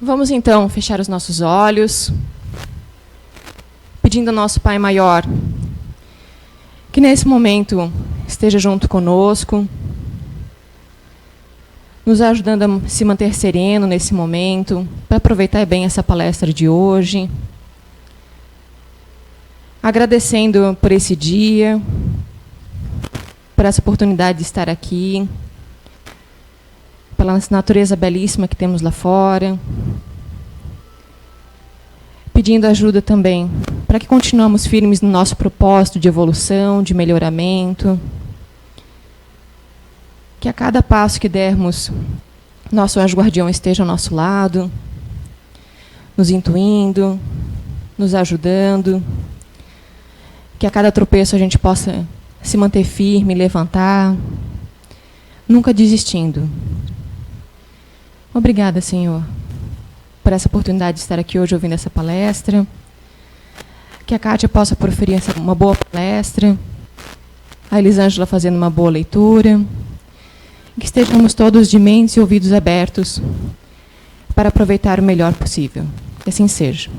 Vamos então fechar os nossos olhos, pedindo ao nosso Pai Maior que nesse momento esteja junto conosco, nos ajudando a se manter sereno nesse momento, para aproveitar bem essa palestra de hoje, agradecendo por esse dia, por essa oportunidade de estar aqui, pela natureza belíssima que temos lá fora, pedindo ajuda também para que continuemos firmes no nosso propósito de evolução, de melhoramento, que a cada passo que dermos, nosso anjo guardião esteja ao nosso lado, nos intuindo, nos ajudando, que a cada tropeço a gente possa se manter firme, levantar, nunca desistindo. Obrigada, Senhor, por essa oportunidade de estar aqui hoje ouvindo essa palestra, que a Kátia possa proferir uma boa palestra, a Elisângela fazendo uma boa leitura, que estejamos todos de mentes e ouvidos abertos para aproveitar o melhor possível. Que assim seja.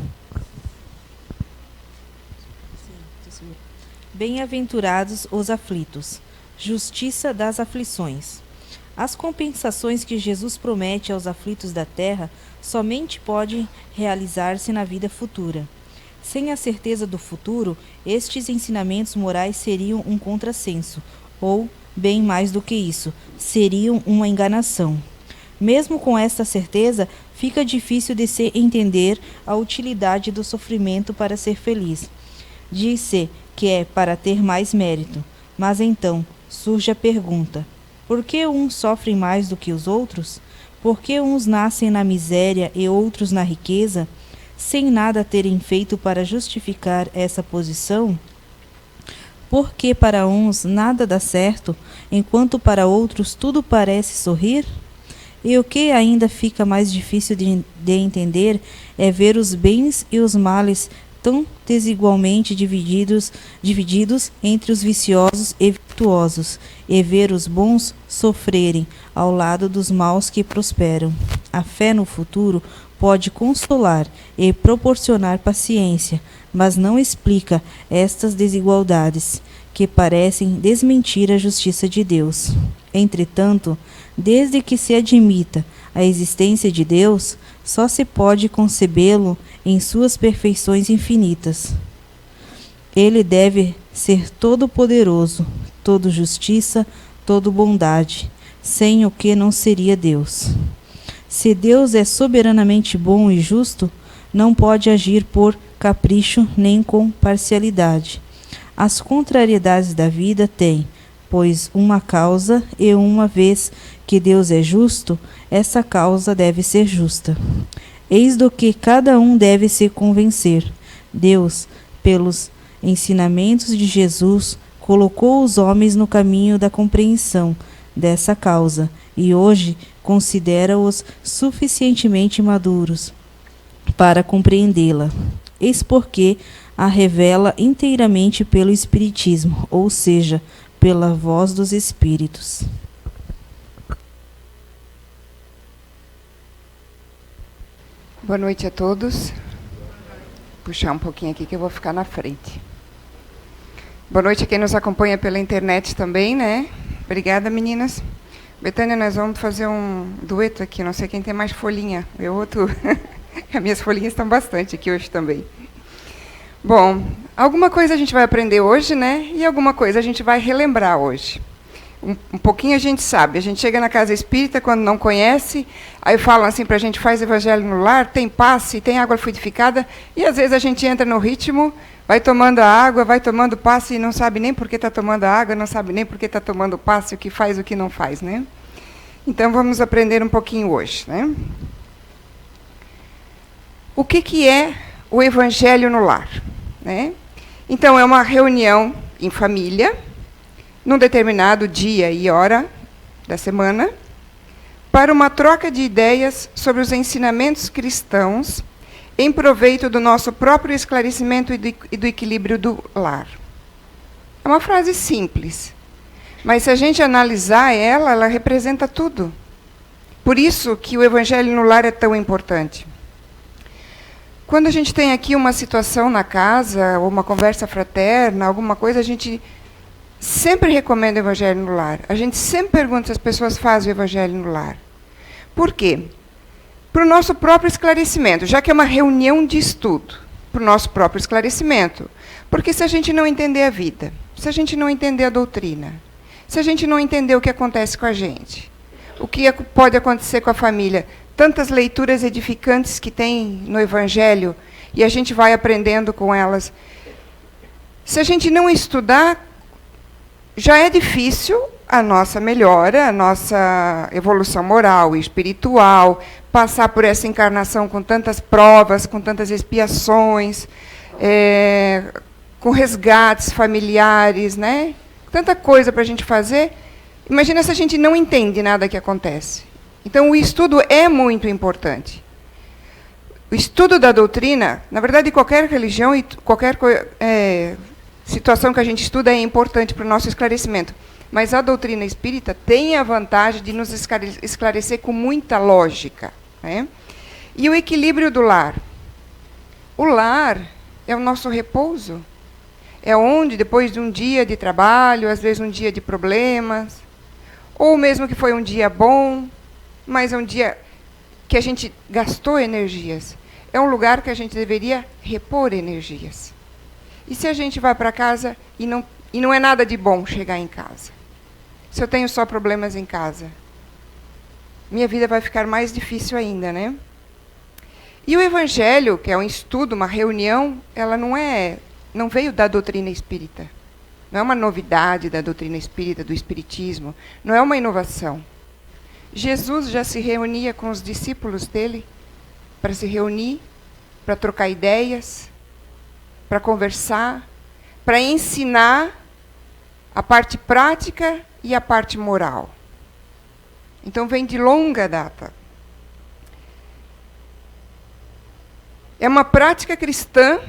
Bem-aventurados os aflitos, justiça das aflições. As compensações que Jesus promete aos aflitos da terra somente podem realizar-se na vida futura. Sem a certeza do futuro, estes ensinamentos morais seriam um contrassenso, ou, bem mais do que isso, seriam uma enganação. Mesmo com esta certeza, fica difícil de se entender a utilidade do sofrimento para ser feliz. Diz-se que é para ter mais mérito, mas então surge a pergunta: por que uns sofrem mais do que os outros? Por que uns nascem na miséria e outros na riqueza, sem nada terem feito para justificar essa posição? Por que para uns nada dá certo, enquanto para outros tudo parece sorrir? E o que ainda fica mais difícil de entender é ver os bens e os males tão desigualmente divididos entre os viciosos e virtuosos, e ver os bons sofrerem ao lado dos maus que prosperam. A fé no futuro pode consolar e proporcionar paciência, mas não explica estas desigualdades, que parecem desmentir a justiça de Deus. Entretanto, desde que se admita a existência de Deus, só se pode concebê-lo em suas perfeições infinitas. Ele deve ser todo-poderoso, todo justiça, todo bondade, sem o que não seria Deus. Se Deus é soberanamente bom e justo, não pode agir por capricho nem com parcialidade. As contrariedades da vida têm, pois, uma causa, e uma vez que Deus é justo, essa causa deve ser justa. Eis do que cada um deve se convencer. Deus, pelos ensinamentos de Jesus, colocou os homens no caminho da compreensão dessa causa, e hoje considera-os suficientemente maduros para compreendê-la. Eis porque a revela inteiramente pelo Espiritismo, ou seja, pela voz dos Espíritos. Boa noite a todos. Vou puxar um pouquinho aqui que eu vou ficar na frente. Boa noite a quem nos acompanha pela internet também, né? Obrigada, meninas. Betânia, nós vamos fazer um dueto aqui. Não sei quem tem mais folhinha. Eu ou tu? As minhas folhinhas estão bastante aqui hoje também. Bom, alguma coisa a gente vai aprender hoje, né? E alguma coisa a gente vai relembrar hoje. Um pouquinho a gente sabe. A gente chega na casa espírita quando não conhece, aí falam assim para a gente: faz evangelho no lar, tem passe, tem água fluidificada, e às vezes a gente entra no ritmo, vai tomando a água, vai tomando passe e não sabe nem por que está tomando a água, não sabe nem por que está tomando passe, o que faz, o que não faz, né? Então vamos aprender um pouquinho hoje, né? O que é o evangelho no lar, né? Então é uma reunião em família, num determinado dia e hora da semana, para uma troca de ideias sobre os ensinamentos cristãos em proveito do nosso próprio esclarecimento e do equilíbrio do lar. É uma frase simples, mas se a gente analisar ela representa tudo. Por isso que o evangelho no lar é tão importante. Quando a gente tem aqui uma situação na casa, ou uma conversa fraterna, alguma coisa, a gente sempre recomenda o Evangelho no lar. A gente sempre pergunta se as pessoas fazem o Evangelho no lar. Por quê? Para o nosso próprio esclarecimento, já que é uma reunião de estudo, para o nosso próprio esclarecimento. Porque se a gente não entender a vida, se a gente não entender a doutrina, se a gente não entender o que acontece com a gente, o que pode acontecer com a família, tantas leituras edificantes que tem no Evangelho, e a gente vai aprendendo com elas. Se a gente não estudar, já é difícil a nossa melhora, a nossa evolução moral e espiritual, passar por essa encarnação com tantas provas, com tantas expiações, com resgates familiares, né? Tanta coisa para a gente fazer. Imagina se a gente não entende nada que acontece. Então, o estudo é muito importante. O estudo da doutrina, na verdade, qualquer religião e qualquer situação que a gente estuda é importante para o nosso esclarecimento. Mas a doutrina espírita tem a vantagem de nos esclarecer com muita lógica, né? E o equilíbrio do lar. O lar é o nosso repouso. É onde, depois de um dia de trabalho, às vezes um dia de problemas, ou mesmo que foi um dia bom, mas é um dia que a gente gastou energias, é um lugar que a gente deveria repor energias. E se a gente vai para casa e não é nada de bom chegar em casa? Se eu tenho só problemas em casa, minha vida vai ficar mais difícil ainda, né? E o Evangelho, que é um estudo, uma reunião, ela não veio da doutrina espírita. Não é uma novidade da doutrina espírita, do espiritismo. Não é uma inovação. Jesus já se reunia com os discípulos dele para se reunir, para trocar ideias, para conversar, para ensinar a parte prática e a parte moral. Então, vem de longa data. É uma prática cristã.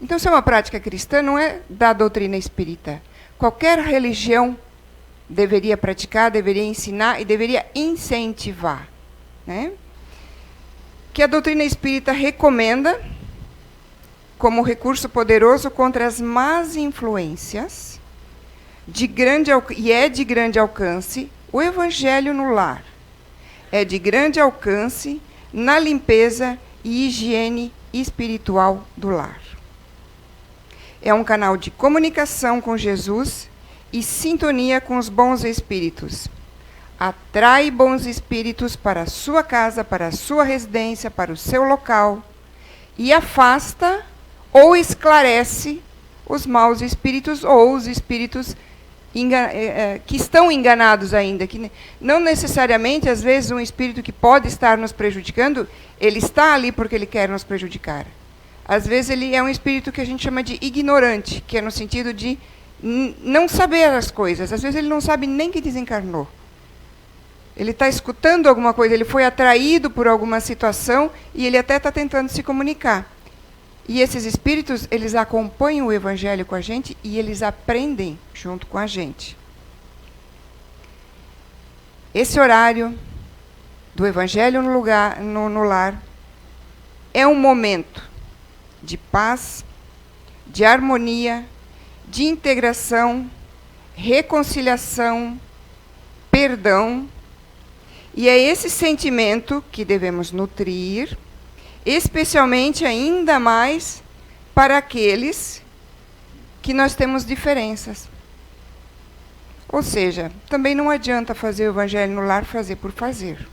Então, se é uma prática cristã, não é da doutrina espírita. Qualquer religião deveria praticar, deveria ensinar e deveria incentivar, né? Que a doutrina espírita recomenda, como recurso poderoso contra as más influências, de grande alcance, o Evangelho no lar. É de grande alcance na limpeza e higiene espiritual do lar. É um canal de comunicação com Jesus e sintonia com os bons espíritos. Atrai bons espíritos para a sua casa, para a sua residência, para o seu local, e afasta ou esclarece os maus espíritos ou os espíritos que estão enganados ainda. Que não necessariamente, às vezes, um espírito que pode estar nos prejudicando, ele está ali porque ele quer nos prejudicar. Às vezes ele é um espírito que a gente chama de ignorante, que é no sentido de não saber as coisas. Às vezes ele não sabe nem que desencarnou. Ele está escutando alguma coisa, ele foi atraído por alguma situação e ele até está tentando se comunicar. E esses espíritos, eles acompanham o Evangelho com a gente e eles aprendem junto com a gente. Esse horário do Evangelho no lar é um momento de paz, de harmonia, de integração, reconciliação, perdão. E é esse sentimento que devemos nutrir, especialmente ainda mais para aqueles que nós temos diferenças. Ou seja, também não adianta fazer o Evangelho no lar fazer por fazer.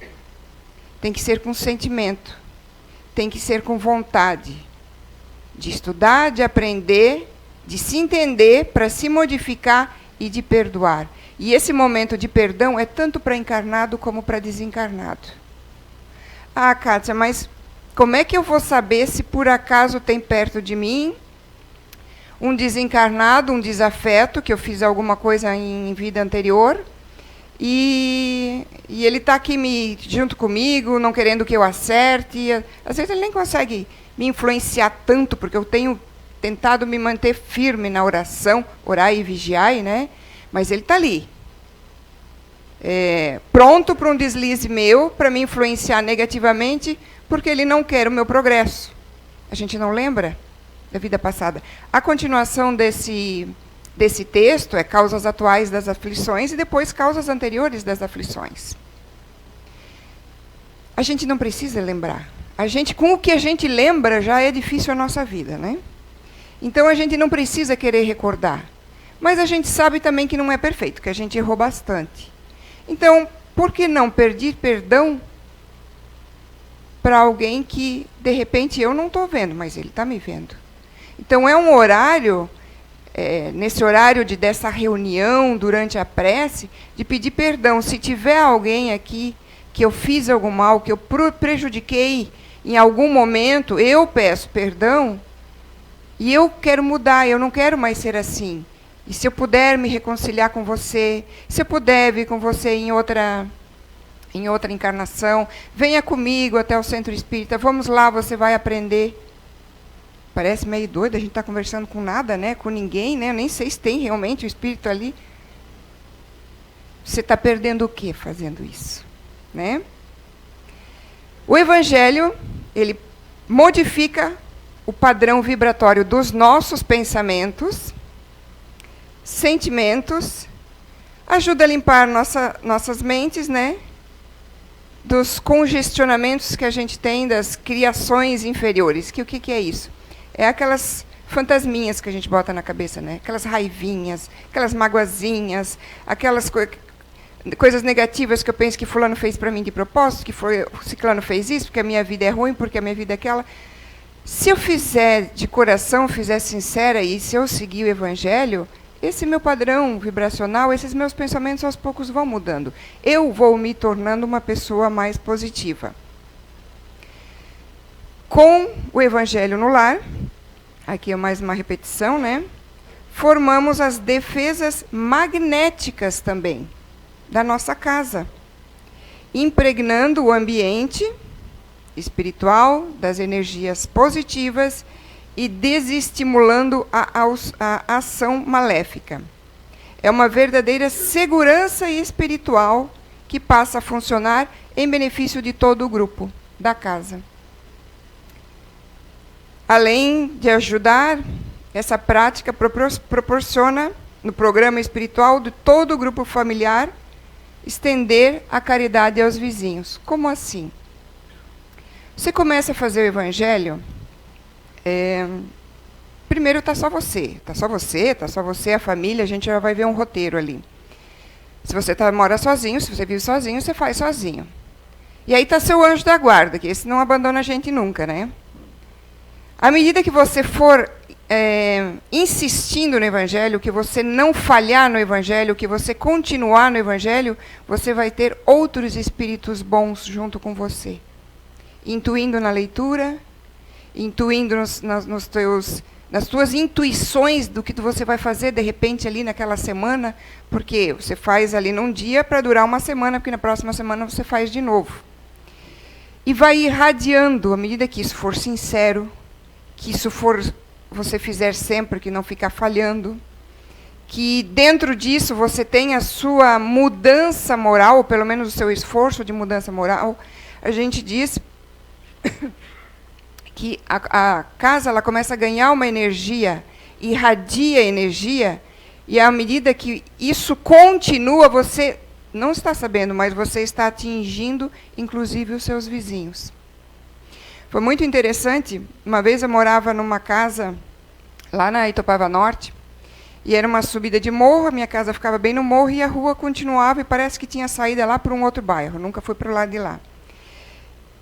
Tem que ser com sentimento, tem que ser com vontade de estudar, de aprender, de se entender para se modificar e de perdoar. E esse momento de perdão é tanto para encarnado como para desencarnado. Ah, Kátia, mas como é que eu vou saber se por acaso tem perto de mim um desencarnado, um desafeto, que eu fiz alguma coisa em vida anterior, e ele está aqui junto comigo, não querendo que eu acerte. Às vezes ele nem consegue me influenciar tanto, porque eu tenho tentado me manter firme na oração, orar e vigiar, né? Mas ele está ali. pronto para um deslize meu, para me influenciar negativamente, porque ele não quer o meu progresso. A gente não lembra da vida passada. A continuação desse texto é causas atuais das aflições e depois causas anteriores das aflições. A gente não precisa lembrar. Com o que a gente lembra, já é difícil a nossa vida, né? Então, a gente não precisa querer recordar. Mas a gente sabe também que não é perfeito, que a gente errou bastante. Então, por que não pedir perdão para alguém que, de repente, eu não estou vendo, mas ele está me vendo? Então, é um horário, nesse horário dessa reunião, durante a prece, de pedir perdão. Se tiver alguém aqui que eu fiz algum mal, que eu prejudiquei em algum momento, eu peço perdão e eu quero mudar, eu não quero mais ser assim. E se eu puder me reconciliar com você, se eu puder vir com você em outra encarnação, venha comigo até o centro espírita, vamos lá, você vai aprender. Parece meio doido, a gente está conversando com nada, né? Com ninguém, né? Eu nem sei se tem realmente o espírito ali. Você está perdendo o quê fazendo isso? Né? O Evangelho, ele modifica o padrão vibratório dos nossos pensamentos, sentimentos, ajuda a limpar nossas mentes, né? Dos congestionamentos que a gente tem das criações inferiores. O que é isso? É aquelas fantasminhas que a gente bota na cabeça, né? Aquelas raivinhas, aquelas magoazinhas, aquelas coisas negativas que eu penso que fulano fez para mim de propósito, que o ciclano fez isso, porque a minha vida é ruim, porque a minha vida é aquela. Se eu fizer de coração, fizer sincera, e se eu seguir o Evangelho, esse meu padrão vibracional, esses meus pensamentos aos poucos vão mudando. Eu vou me tornando uma pessoa mais positiva. Com o Evangelho no lar, aqui é mais uma repetição, né? Formamos as defesas magnéticas também da nossa casa, impregnando o ambiente espiritual das energias positivas e desestimulando a ação maléfica. É uma verdadeira segurança espiritual que passa a funcionar em benefício de todo o grupo da casa. Além de ajudar, essa prática proporciona, no programa espiritual de todo o grupo familiar, estender a caridade aos vizinhos. Como assim? Você começa a fazer o Evangelho, primeiro está só você, a família, a gente já vai ver um roteiro ali. Se você mora sozinho, se você vive sozinho, você faz sozinho. E aí está seu anjo da guarda, que esse não abandona a gente nunca, né? À medida que você for insistindo no Evangelho, que você não falhar no Evangelho, que você continuar no Evangelho, você vai ter outros espíritos bons junto com você. Intuindo na leitura, intuindo nas tuas intuições do que você vai fazer, de repente, ali naquela semana, porque você faz ali num dia para durar uma semana, porque na próxima semana você faz de novo. E vai irradiando, à medida que isso for sincero, que isso você fizer sempre, que não ficar falhando, que dentro disso você tenha a sua mudança moral, ou pelo menos o seu esforço de mudança moral. A gente diz que a casa ela começa a ganhar uma energia, irradia energia, e à medida que isso continua, você não está sabendo, mas você está atingindo, inclusive, os seus vizinhos. Foi muito interessante. Uma vez eu morava numa casa lá na Itopava Norte, e era uma subida de morro, a minha casa ficava bem no morro, e a rua continuava, e parece que tinha saída lá para um outro bairro, nunca fui para o lado de lá.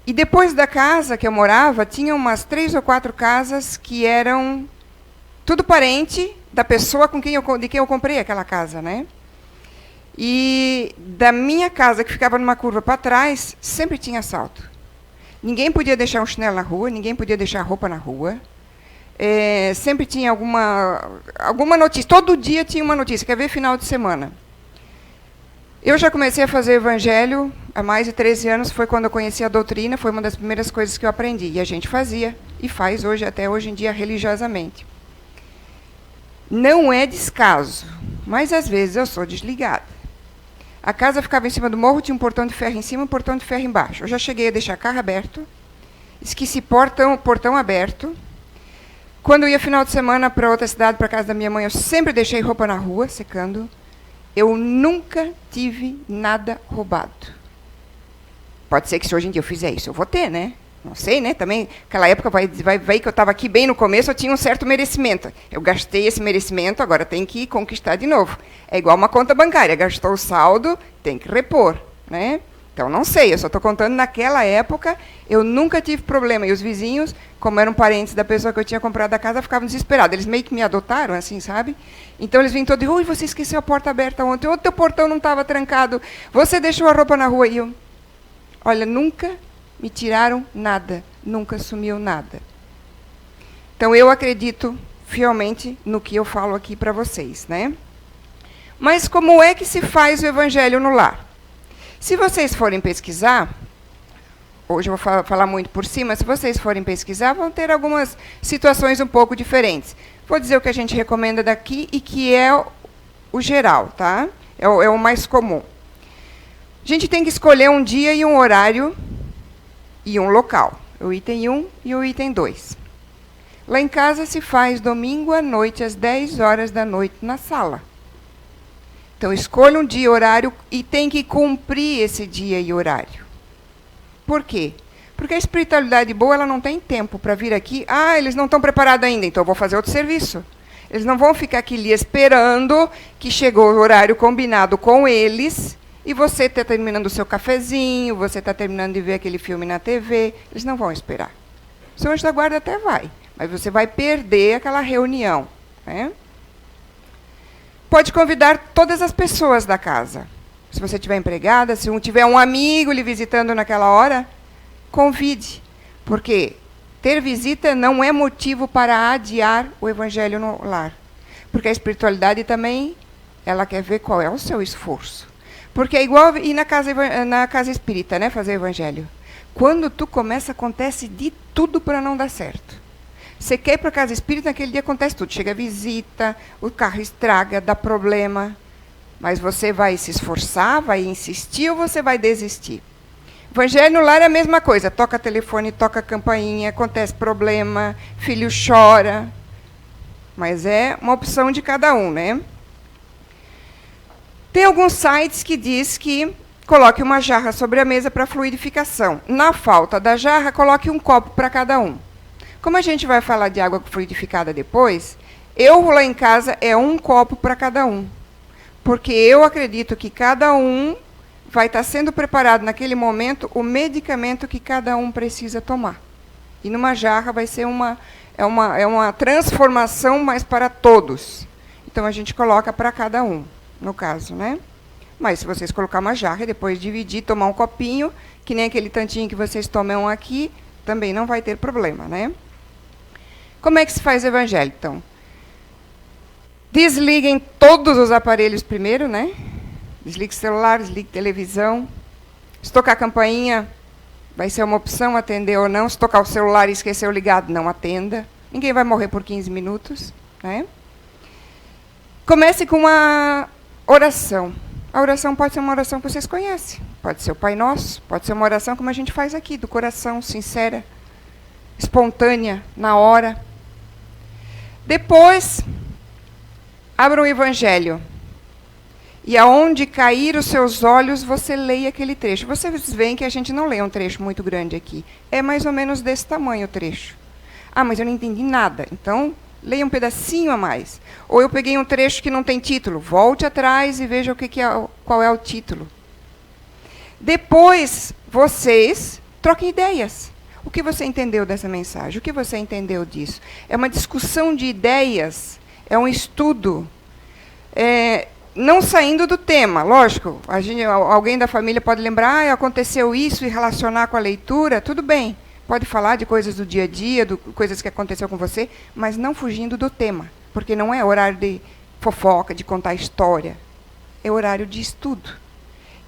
E depois da casa que eu morava, tinha umas 3 ou 4 casas que eram tudo parente da pessoa de quem eu comprei aquela casa, né? E da minha casa, que ficava numa curva para trás, sempre tinha assalto. Ninguém podia deixar um chinelo na rua, ninguém podia deixar roupa na rua. Sempre tinha alguma notícia. Todo dia tinha uma notícia. Quer ver final de semana? Eu já comecei a fazer Evangelho há mais de 13 anos. Foi quando eu conheci a doutrina. Foi uma das primeiras coisas que eu aprendi. E a gente fazia e faz até hoje em dia, religiosamente. Não é descaso, mas às vezes eu sou desligada. A casa ficava em cima do morro, tinha um portão de ferro em cima e um portão de ferro embaixo. Eu já cheguei a deixar carro aberto, esqueci portão aberto. Quando eu ia final de semana para outra cidade, para casa da minha mãe, eu sempre deixei roupa na rua, secando. Eu nunca tive nada roubado. Pode ser que se hoje em dia eu fizer isso, eu vou ter, né? Não sei, né? Também, naquela época, vai que eu estava aqui bem no começo, eu tinha um certo merecimento. Eu gastei esse merecimento, agora tem que conquistar de novo. É igual uma conta bancária, gastou o saldo, tem que repor, né? Então, não sei, eu só estou contando, naquela época, eu nunca tive problema. E os vizinhos, como eram parentes da pessoa que eu tinha comprado a casa, ficavam desesperados. Eles meio que me adotaram, assim, sabe? Então, eles vinham todos, ui, você esqueceu a porta aberta ontem, o teu portão não estava trancado, você deixou a roupa na rua. E eu, olha, nunca me tiraram nada, nunca sumiu nada. Então, eu acredito fielmente no que eu falo aqui para vocês, né? Mas como é que se faz o evangelho no lar? Se vocês forem pesquisar, hoje eu vou falar muito por cima, se vocês forem pesquisar, vão ter algumas situações um pouco diferentes. Vou dizer o que a gente recomenda daqui e que é o geral, tá? É o mais comum. A gente tem que escolher um dia e um horário e um local. O item 1 e o item 2. Lá em casa se faz domingo à noite, às 10 horas da noite, na sala. Então, escolha um dia e horário e tem que cumprir esse dia e horário. Por quê? Porque a espiritualidade boa, ela não tem tempo para vir aqui. Ah, eles não estão preparados ainda, então eu vou fazer outro serviço. Eles não vão ficar aqui ali esperando que chegou o horário combinado com eles e você está terminando o seu cafezinho, você está terminando de ver aquele filme na TV. Eles não vão esperar. O seu anjo da guarda até vai, mas você vai perder aquela reunião, né? Pode convidar todas as pessoas da casa. Se você tiver empregada, se tiver um amigo lhe visitando naquela hora, convide. Porque ter visita não é motivo para adiar o evangelho no lar. Porque a espiritualidade também, ela quer ver qual é o seu esforço. Porque é igual ir na casa espírita, né, fazer evangelho. Quando tu começa, acontece de tudo para não dar certo. Você quer ir para a casa espírita, naquele dia acontece tudo. Chega a visita, o carro estraga, dá problema. Mas você vai se esforçar, vai insistir ou você vai desistir? Evangelho no lar é a mesma coisa. Toca telefone, toca campainha, acontece problema, filho chora. Mas é uma opção de cada um, né? Tem alguns sites que diz que coloque uma jarra sobre a mesa para fluidificação. Na falta da jarra, coloque um copo para cada um. Como a gente vai falar de água fluidificada depois, eu lá em casa é um copo para cada um. Porque eu acredito que cada um vai estar sendo preparado naquele momento o medicamento que cada um precisa tomar. E numa jarra vai ser uma transformação, mas para todos. Então a gente coloca para cada um, no caso, né? Mas se vocês colocar uma jarra e depois dividir, tomar um copinho, que nem aquele tantinho que vocês tomam aqui, também não vai ter problema, né? Como é que se faz o evangelho, então? Desliguem todos os aparelhos primeiro, né? Desligue celular, desligue televisão. Se tocar a campainha, vai ser uma opção atender ou não. Se tocar o celular e esqueceu ligado, não atenda. Ninguém vai morrer por 15 minutos, né? Comece com uma oração. A oração pode ser uma oração que vocês conhecem. Pode ser o Pai Nosso, pode ser uma oração como a gente faz aqui, do coração, sincera, espontânea, na hora. Depois, abra o Evangelho. E aonde cair os seus olhos, você leia aquele trecho. Vocês veem que a gente não lê um trecho muito grande aqui. É mais ou menos desse tamanho o trecho. Ah, mas eu não entendi nada. Então, leia um pedacinho a mais. Ou eu peguei um trecho que não tem título. Volte atrás e veja qual é o título. Depois, vocês troquem ideias. O que você entendeu dessa mensagem? O que você entendeu disso? É uma discussão de ideias, é um estudo. Não saindo do tema, lógico. Alguém da família pode lembrar, aconteceu isso e relacionar com a leitura, tudo bem. Pode falar de coisas do dia a dia, coisas que aconteceu com você, mas não fugindo do tema. Porque não é horário de fofoca, de contar história. É horário de estudo.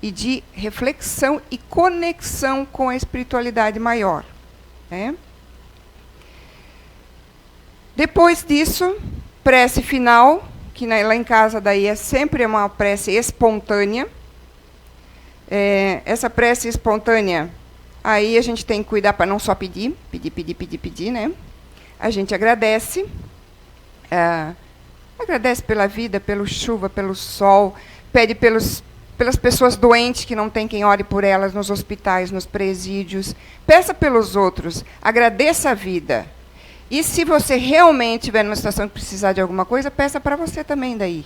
E de reflexão e conexão com a espiritualidade maior. Né? Depois disso, prece final, que lá em casa daí é sempre uma prece espontânea. Essa prece espontânea, aí a gente tem que cuidar para não só pedir, né? A gente agradece. Agradece pela vida, pela chuva, pelo sol, pede pelas pessoas doentes que não tem quem ore por elas nos hospitais, nos presídios. Peça pelos outros, agradeça a vida. E se você realmente estiver numa situação que precisar de alguma coisa, peça para você também daí.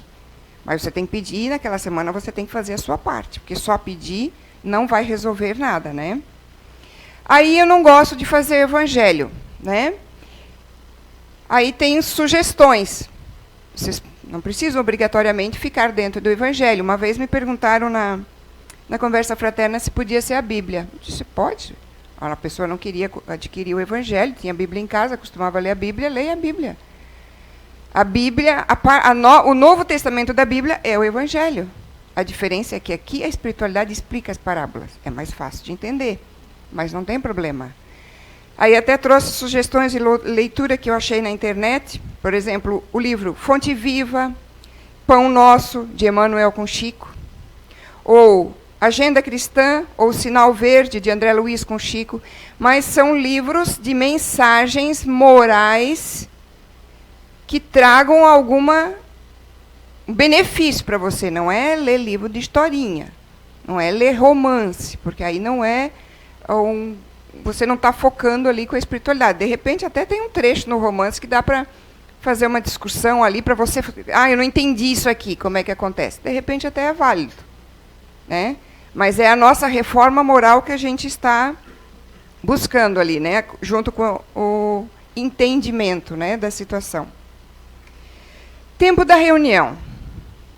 Mas você tem que pedir, naquela semana você tem que fazer a sua parte, porque só pedir não vai resolver nada, né? Aí eu não gosto de fazer evangelho, né? Aí tem sugestões. Vocês não precisam obrigatoriamente ficar dentro do evangelho. Uma vez me perguntaram na conversa fraterna se podia ser a Bíblia. Eu disse, pode. A pessoa não queria adquirir o evangelho, tinha a Bíblia em casa, costumava ler a Bíblia, leia a Bíblia. A Bíblia, o Novo Testamento da Bíblia é o evangelho. A diferença é que aqui a espiritualidade explica as parábolas. É mais fácil de entender, mas não tem problema. Aí até trouxe sugestões de leitura que eu achei na internet. Por exemplo, o livro Fonte Viva, Pão Nosso, de Emmanuel com Chico. Ou Agenda Cristã, ou Sinal Verde, de André Luiz com Chico. Mas são livros de mensagens morais que tragam alguma benefício para você. Não é ler livro de historinha. Não é ler romance, porque aí não é você não está focando ali com a espiritualidade. De repente, até tem um trecho no romance que dá para fazer uma discussão ali para você... eu não entendi isso aqui, como é que acontece? De repente, até é válido, né? Mas é a nossa reforma moral que a gente está buscando ali, né? Junto com o entendimento, né, da situação. Tempo da reunião.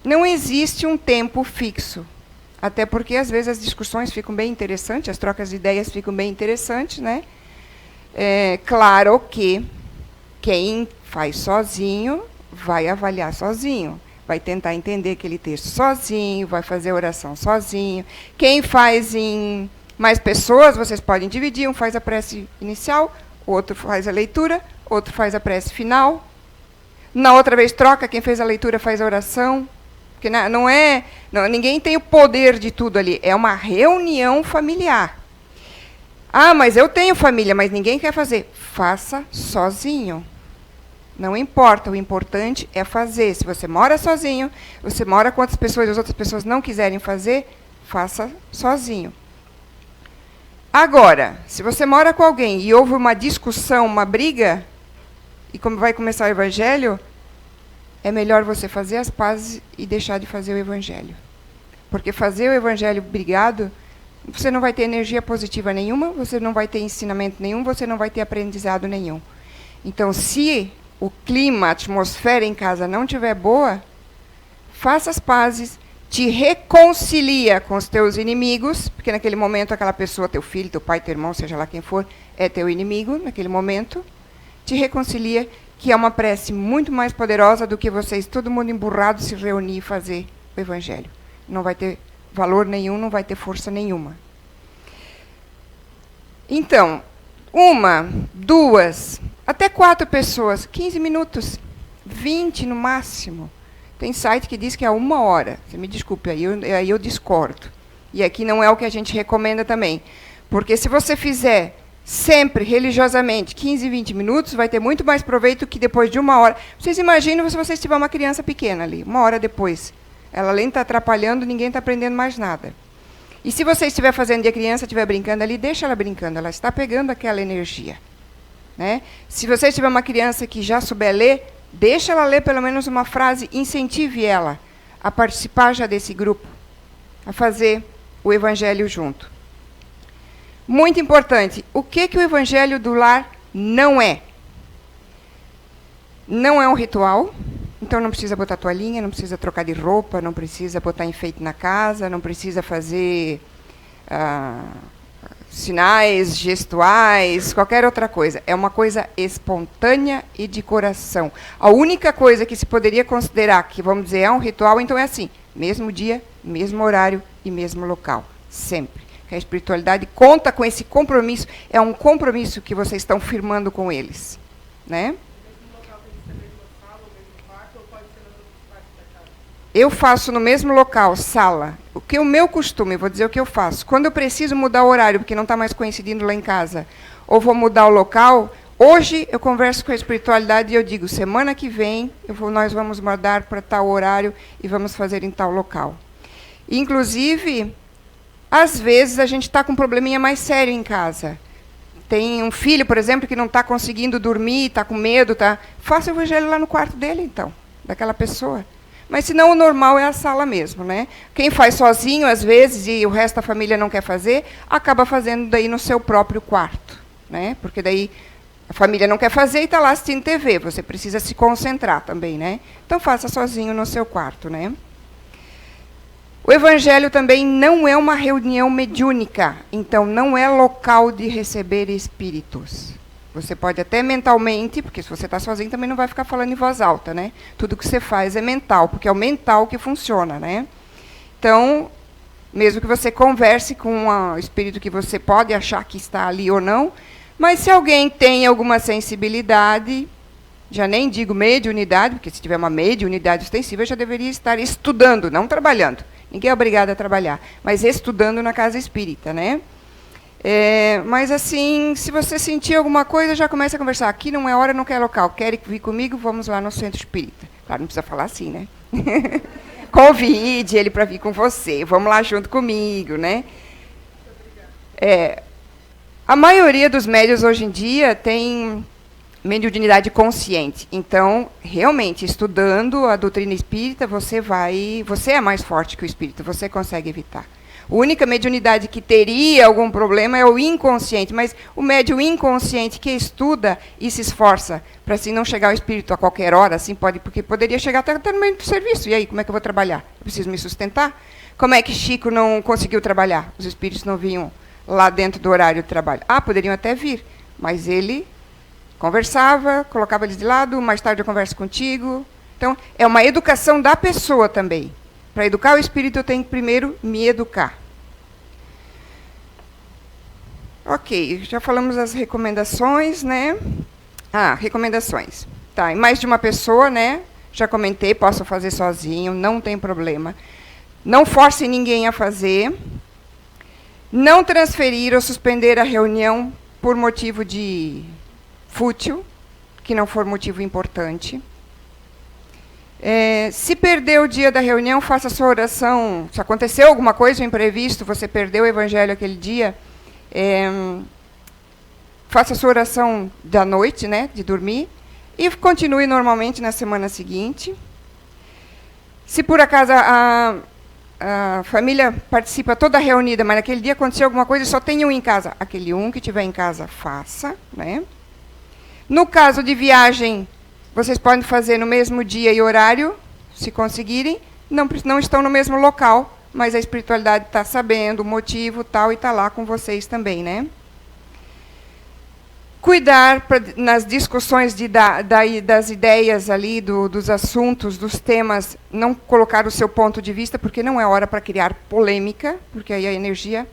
Não existe um tempo fixo. Até porque, às vezes, as discussões ficam bem interessantes, as trocas de ideias ficam bem interessantes, né? Claro que quem faz sozinho vai avaliar sozinho, vai tentar entender aquele texto sozinho, vai fazer oração sozinho. Quem faz em mais pessoas, vocês podem dividir, um faz a prece inicial, outro faz a leitura, outro faz a prece final. Na outra vez troca, quem fez a leitura faz a oração. Porque ninguém tem o poder de tudo ali. É uma reunião familiar. Mas eu tenho família, mas ninguém quer fazer. Faça sozinho. Não importa, o importante é fazer. Se você mora sozinho, você mora com outras pessoas e as outras pessoas não quiserem fazer, faça sozinho. Agora, se você mora com alguém e houve uma discussão, uma briga, e como vai começar o evangelho, é melhor você fazer as pazes e deixar de fazer o evangelho. Porque fazer o evangelho brigado, você não vai ter energia positiva nenhuma, você não vai ter ensinamento nenhum, você não vai ter aprendizado nenhum. Então, se o clima, a atmosfera em casa não estiver boa, faça as pazes, te reconcilia com os teus inimigos, porque naquele momento aquela pessoa, teu filho, teu pai, teu irmão, seja lá quem for, é teu inimigo naquele momento, te reconcilia, que é uma prece muito mais poderosa do que vocês, todo mundo emburrado, se reunir e fazer o evangelho. Não vai ter valor nenhum, não vai ter força nenhuma. Então, 1, 2, até 4 pessoas, 15 minutos, 20 no máximo. Tem site que diz que é 1 hora. Você me desculpe, aí eu discordo. E aqui não é o que a gente recomenda também. Porque se você fizer sempre, religiosamente, 15, 20 minutos, vai ter muito mais proveito que depois de 1 hora. Vocês imaginam se vocês tiverem uma criança pequena ali, 1 hora depois. Ela além de estar atrapalhando, ninguém está aprendendo mais nada. E se você estiver fazendo de criança, estiver brincando ali, deixa ela brincando, ela está pegando aquela energia. Né? Se você tiver uma criança que já souber ler, deixa ela ler pelo menos uma frase, incentive ela a participar já desse grupo, a fazer o evangelho junto. Muito importante, o que o evangelho do lar não é? Não é um ritual, então não precisa botar toalhinha, não precisa trocar de roupa, não precisa botar enfeite na casa, não precisa fazer sinais gestuais, qualquer outra coisa. É uma coisa espontânea e de coração. A única coisa que se poderia considerar que, vamos dizer, é um ritual, então é assim, mesmo dia, mesmo horário e mesmo local, sempre. Que a espiritualidade conta com esse compromisso, é um compromisso que vocês estão firmando com eles. Né? eu faço no mesmo local, sala. O meu costume, vou dizer o que eu faço. Quando eu preciso mudar o horário, porque não está mais coincidindo lá em casa, ou vou mudar o local, hoje eu converso com a espiritualidade e eu digo, semana que vem nós vamos mudar para tal horário e vamos fazer em tal local. Inclusive, às vezes a gente está com um probleminha mais sério em casa. Tem um filho, por exemplo, que não está conseguindo dormir, está com medo, faça o evangelho lá no quarto dele, então, daquela pessoa. Mas, senão, o normal é a sala mesmo, né? Quem faz sozinho, às vezes, e o resto da família não quer fazer, acaba fazendo daí no seu próprio quarto, né? Porque daí a família não quer fazer e está lá assistindo TV. Você precisa se concentrar também, né? Então, faça sozinho no seu quarto, né? O evangelho também não é uma reunião mediúnica, então não é local de receber espíritos. Você pode até mentalmente, porque se você está sozinho também não vai ficar falando em voz alta, né? Tudo que você faz é mental, porque é o mental que funciona, né? Então, mesmo que você converse com um espírito que você pode achar que está ali ou não, mas se alguém tem alguma sensibilidade, já nem digo mediunidade, porque se tiver uma mediunidade ostensiva, já deveria estar estudando, não trabalhando. Ninguém é obrigado a trabalhar, mas estudando na casa espírita, né? Mas, assim, se você sentir alguma coisa, já começa a conversar. Aqui não é hora, não quer local. Quer vir comigo? Vamos lá no centro espírita. Claro, não precisa falar assim, né? Convide ele para vir com você. Vamos lá junto comigo, né? A maioria dos médiuns hoje em dia tem mediunidade consciente. Então, realmente, estudando a doutrina espírita, você é mais forte que o espírito, você consegue evitar. A única mediunidade que teria algum problema é o inconsciente, mas o médium inconsciente que estuda e se esforça para assim não chegar ao espírito a qualquer hora, assim porque poderia chegar até no meio do serviço. E aí, como é que eu vou trabalhar? Eu preciso me sustentar? Como é que Chico não conseguiu trabalhar? Os espíritos não vinham lá dentro do horário de trabalho. Poderiam até vir, mas ele conversava, colocava eles de lado, mais tarde eu converso contigo. Então, é uma educação da pessoa também. Para educar o espírito, eu tenho que primeiro me educar. Ok, já falamos as recomendações, né? Recomendações. Tá, em mais de uma pessoa, né? Já comentei, posso fazer sozinho, não tem problema. Não force ninguém a fazer. Não transferir ou suspender a reunião por motivo de fútil, que não for motivo importante. Se perder o dia da reunião, faça a sua oração. Se aconteceu alguma coisa, um imprevisto, você perdeu o evangelho aquele dia, faça a sua oração da noite, né, de dormir, e continue normalmente na semana seguinte. Se por acaso a família participa toda reunida, mas naquele dia aconteceu alguma coisa e só tem um em casa, aquele um que estiver em casa, faça, né? No caso de viagem, vocês podem fazer no mesmo dia e horário, se conseguirem. Não estão no mesmo local, mas a espiritualidade está sabendo o motivo tal, e está lá com vocês também, né? Cuidar nas discussões das ideias ali, dos assuntos, dos temas, não colocar o seu ponto de vista, porque não é hora para criar polêmica, porque aí a energia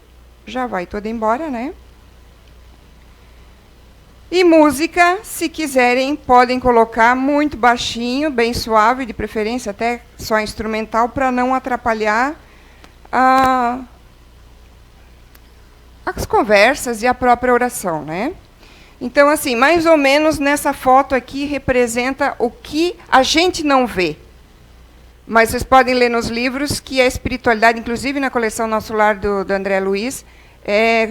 já vai toda embora, né? E música, se quiserem, podem colocar muito baixinho, bem suave, de preferência até só instrumental, para não atrapalhar as conversas e a própria oração, né? Então, assim, mais ou menos nessa foto aqui representa o que a gente não vê. Mas vocês podem ler nos livros que a espiritualidade, inclusive na coleção Nosso Lar do André Luiz,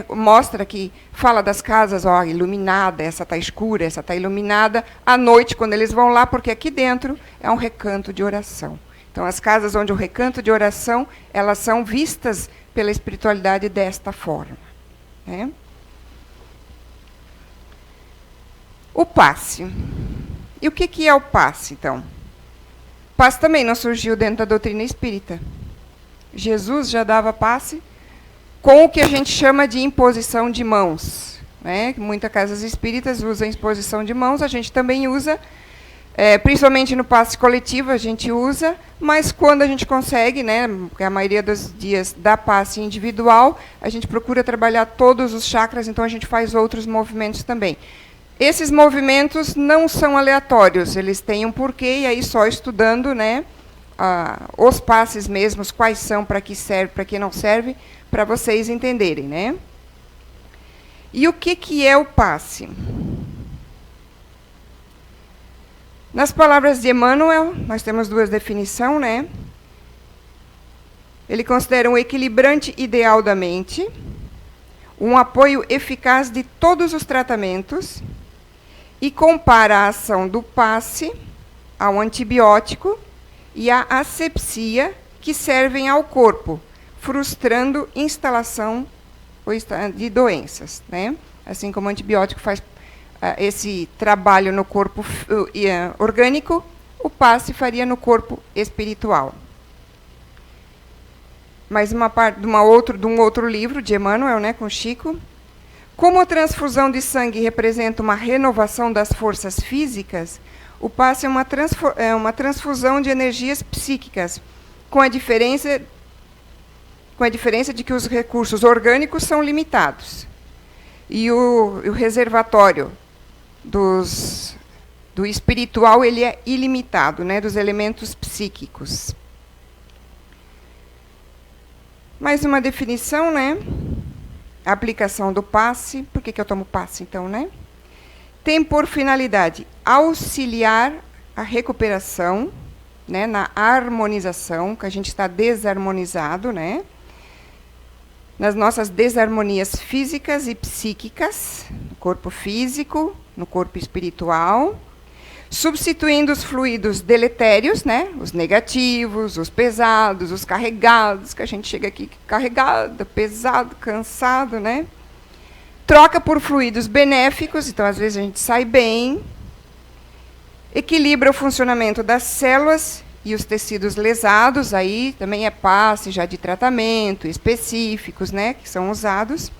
mostra que fala das casas, iluminada, essa está escura, essa está iluminada, à noite, quando eles vão lá, porque aqui dentro é um recanto de oração. Então, as casas onde o recanto de oração, elas são vistas pela espiritualidade desta forma, né? O passe. E o que é o passe, então? O passe também não surgiu dentro da doutrina espírita. Jesus já dava passe com o que a gente chama de imposição de mãos, né? Muitas casas espíritas usam imposição de mãos, a gente também usa, principalmente no passe coletivo a gente usa, mas quando a gente consegue, né, porque a maioria dos dias dá passe individual, a gente procura trabalhar todos os chakras, então a gente faz outros movimentos também. Esses movimentos não são aleatórios, eles têm um porquê, e aí só estudando, né, os passes mesmos, quais são, para que serve, para que não serve, para vocês entenderem, né? E o que é o passe? Nas palavras de Emmanuel, nós temos duas definições, né? Ele considera um equilibrante ideal da mente, um apoio eficaz de todos os tratamentos, e compara a ação do passe ao antibiótico e à asepsia que servem ao corpo, frustrando instalação de doenças, né? Assim como o antibiótico faz esse trabalho no corpo orgânico, o passe faria no corpo espiritual. Mais uma parte de um outro livro de Emmanuel, né, com Chico. Como a transfusão de sangue representa uma renovação das forças físicas, o passe é uma transfusão de energias psíquicas, com a diferença de que os recursos orgânicos são limitados. E o reservatório do espiritual ele é ilimitado, né, dos elementos psíquicos. Mais uma definição, né? A aplicação do passe. Por que eu tomo passe, então, né? Tem por finalidade auxiliar a recuperação, né, na harmonização, que a gente está desarmonizado, né? Nas nossas desarmonias físicas e psíquicas, no corpo físico, no corpo espiritual, substituindo os fluidos deletérios, né, os negativos, os pesados, os carregados, que a gente chega aqui carregado, pesado, cansado, né? Troca por fluidos benéficos, então às vezes a gente sai bem, equilibra o funcionamento das células e os tecidos lesados, aí também é passe já de tratamento específicos, né, que são usados.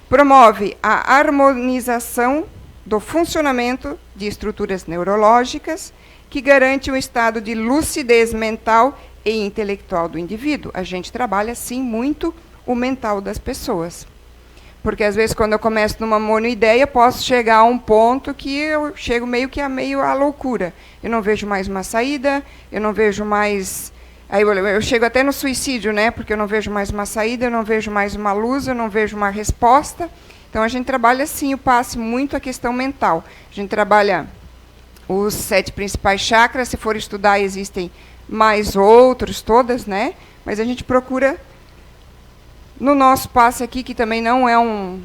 Promove a harmonização do funcionamento de estruturas neurológicas, que garante um estado de lucidez mental e intelectual do indivíduo. A gente trabalha, sim, muito o mental das pessoas. Porque, às vezes, quando eu começo numa monoideia, posso chegar a um ponto que eu chego meio à loucura. Eu não vejo mais uma saída, eu não vejo mais... Aí eu chego até no suicídio, né? Porque eu não vejo mais uma saída, eu não vejo mais uma luz, eu não vejo uma resposta. Então, a gente trabalha, sim, o passe muito a questão mental. A gente trabalha os 7 principais chakras. Se for estudar, existem mais outros, todas, né? Mas a gente procura, no nosso passe aqui, que também não é um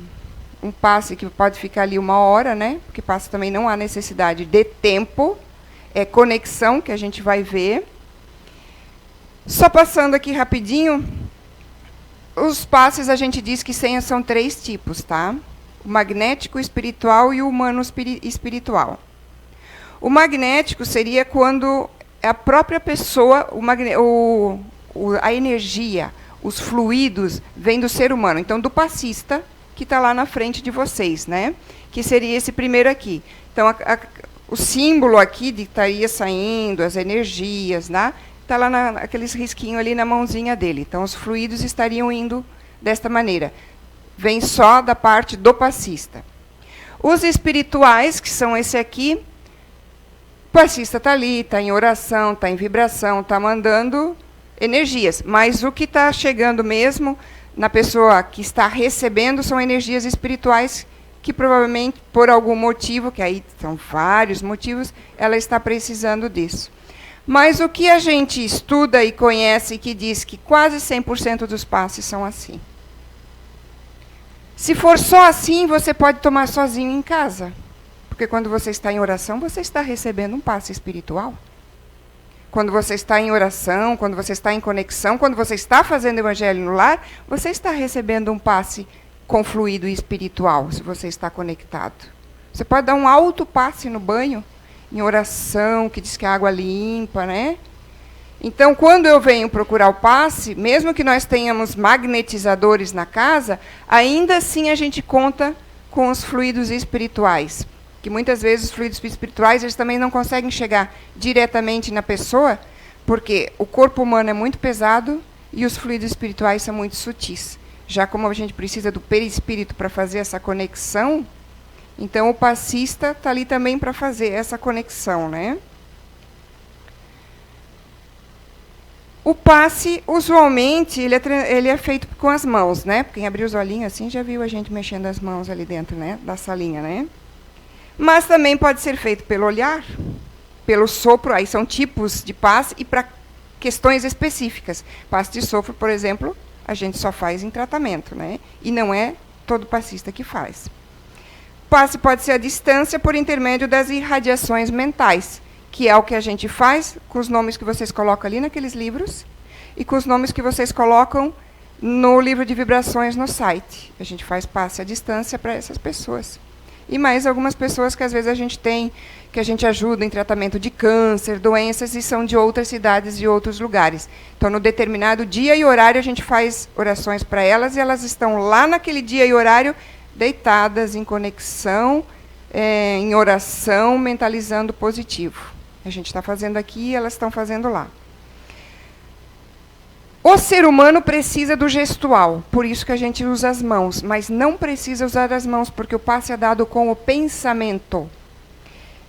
passe que pode ficar ali 1 hora, né? Porque passe também não há necessidade de tempo. É conexão que a gente vai ver. Só passando aqui rapidinho... Os passes, a gente diz que são 3 tipos, tá? O magnético, o espiritual e o humano espiritual. O magnético seria quando a própria pessoa, a energia, os fluidos, vêm do ser humano. Então, do passista, que está lá na frente de vocês, né? Que seria esse primeiro aqui. Então, o símbolo aqui de estaria saindo, as energias, né? Está lá aqueles risquinhos ali na mãozinha dele. Então, os fluidos estariam indo desta maneira. Vem só da parte do passista. Os espirituais, que são esse aqui, o passista está ali, está em oração, está em vibração, está mandando energias. Mas o que está chegando mesmo na pessoa que está recebendo são energias espirituais que provavelmente, por algum motivo, que aí são vários motivos, ela está precisando disso. Mas o que a gente estuda e conhece que diz que quase 100% dos passes são assim. Se for só assim, você pode tomar sozinho em casa. Porque quando você está em oração, você está recebendo um passe espiritual. Quando você está em oração, quando você está em conexão, quando você está fazendo evangelho no lar, você está recebendo um passe com fluido espiritual, se você está conectado. Você pode dar um alto passe no banho, em oração, que diz que a água limpa, né? Então, quando eu venho procurar o passe, mesmo que nós tenhamos magnetizadores na casa, ainda assim a gente conta com os fluidos espirituais. Que muitas vezes os fluidos espirituais eles também não conseguem chegar diretamente na pessoa, porque o corpo humano é muito pesado e os fluidos espirituais são muito sutis. Já como a gente precisa do perispírito para fazer essa conexão, então, o passista está ali também para fazer essa conexão, né? O passe, usualmente, ele é feito com as mãos, né? Quem abriu os olhinhos assim já viu a gente mexendo as mãos ali dentro, né? Da salinha, né? Mas também pode ser feito pelo olhar, pelo sopro, aí são tipos de passe, e para questões específicas. Passe de sopro, por exemplo, a gente só faz em tratamento, né? E não é todo passista que faz. Passe pode ser à distância por intermédio das irradiações mentais, que é o que a gente faz com os nomes que vocês colocam ali naqueles livros e com os nomes que vocês colocam no livro de vibrações no site. A gente faz passe à distância para essas pessoas. E mais algumas pessoas que às vezes a gente tem, que a gente ajuda em tratamento de câncer, doenças, e são de outras cidades, de outros lugares. Então, no determinado dia e horário, a gente faz orações para elas, e elas estão lá naquele dia e horário, deitadas, em conexão, em oração, mentalizando positivo. A gente está fazendo aqui e elas estão fazendo lá. O ser humano precisa do gestual, por isso que a gente usa as mãos, mas não precisa usar as mãos, porque o passe é dado com o pensamento.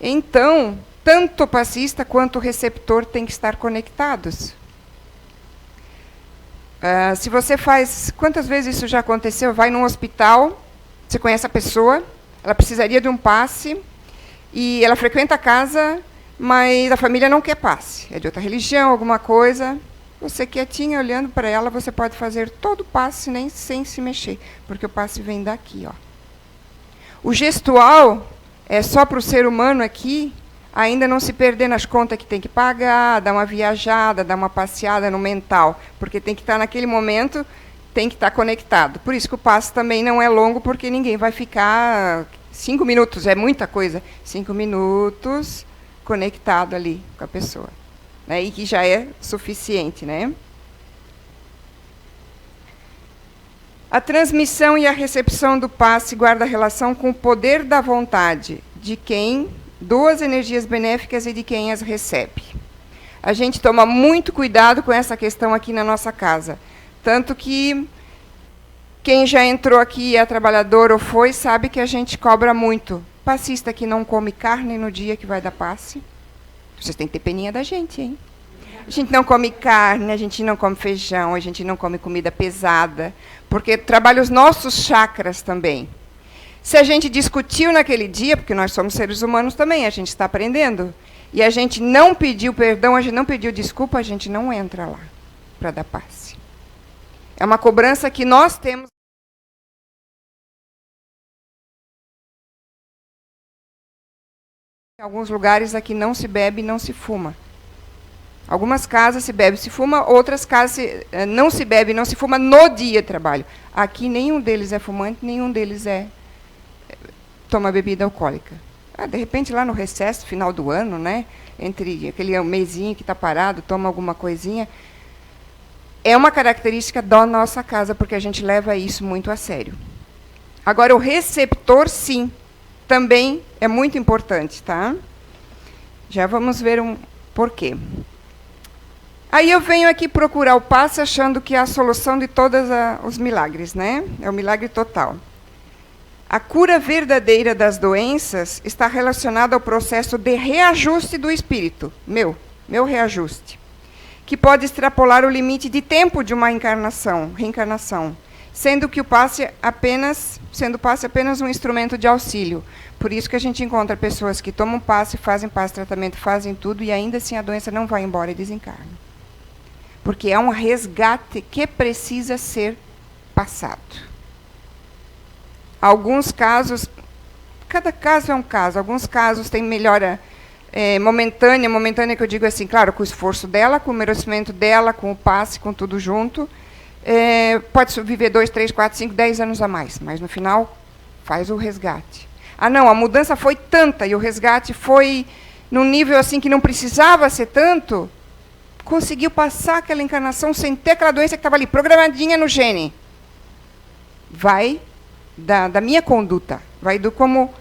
Então, tanto o passista quanto o receptor têm que estar conectados. Se você faz... Quantas vezes isso já aconteceu? Vai num hospital, você conhece a pessoa, ela precisaria de um passe, e ela frequenta a casa, mas a família não quer passe. É de outra religião, alguma coisa. Você quietinha, olhando para ela, você pode fazer todo o passe nem sem se mexer, porque o passe vem daqui, ó. O gestual é só para o ser humano aqui, ainda não se perder nas contas que tem que pagar, dar uma viajada, dar uma passeada no mental, porque tem que estar naquele momento, tem que estar conectado. Por isso que o passe também não é longo, porque ninguém vai ficar 5 minutos, é muita coisa. 5 minutos conectado ali com a pessoa. Né, e que já é suficiente, né? A transmissão e a recepção do passe guarda relação com o poder da vontade de quem doa as energias benéficas e de quem as recebe. A gente toma muito cuidado com essa questão aqui na nossa casa. Tanto que quem já entrou aqui e é trabalhador ou foi, sabe que a gente cobra muito. Passista que não come carne no dia que vai dar passe. Vocês têm que ter peninha da gente, hein? A gente não come carne, a gente não come feijão, a gente não come comida pesada, porque trabalha os nossos chakras também. Se a gente discutiu naquele dia, porque nós somos seres humanos também, a gente está aprendendo, e a gente não pediu perdão, a gente não pediu desculpa, a gente não entra lá para dar passe. É uma cobrança que nós temos. Em alguns lugares aqui não se bebe e não se fuma. Algumas casas se bebe e se fuma, outras casas não se bebe e não se fuma no dia de trabalho. Aqui nenhum deles é fumante, nenhum deles toma bebida alcoólica. De repente, lá no recesso, final do ano, né, entre aquele mesinho que está parado, toma alguma coisinha. É uma característica da nossa casa, porque a gente leva isso muito a sério. Agora, o receptor, sim, também é muito importante, tá? Já vamos ver um porquê. Aí eu venho aqui procurar o passe achando que é a solução de todos os milagres, né? É o milagre total. A cura verdadeira das doenças está relacionada ao processo de reajuste do espírito, meu reajuste, que pode extrapolar o limite de tempo de uma reencarnação, sendo o passe apenas um instrumento de auxílio. Por isso que a gente encontra pessoas que tomam passe, fazem passe tratamento, fazem tudo, e ainda assim a doença não vai embora e desencarna. Porque é um resgate que precisa ser passado. Alguns casos, cada caso é um caso, alguns casos tem melhora momentânea que eu digo assim, claro, com o esforço dela, com o merecimento dela, com o passe, com tudo junto, pode viver 2, 3, 4, 5, 10 anos a mais, mas no final faz o resgate. Ah, não, a mudança foi tanta e o resgate foi num nível assim que não precisava ser tanto, conseguiu passar aquela encarnação sem ter aquela doença que estava ali, programadinha no gene. Vai da minha conduta, vai do como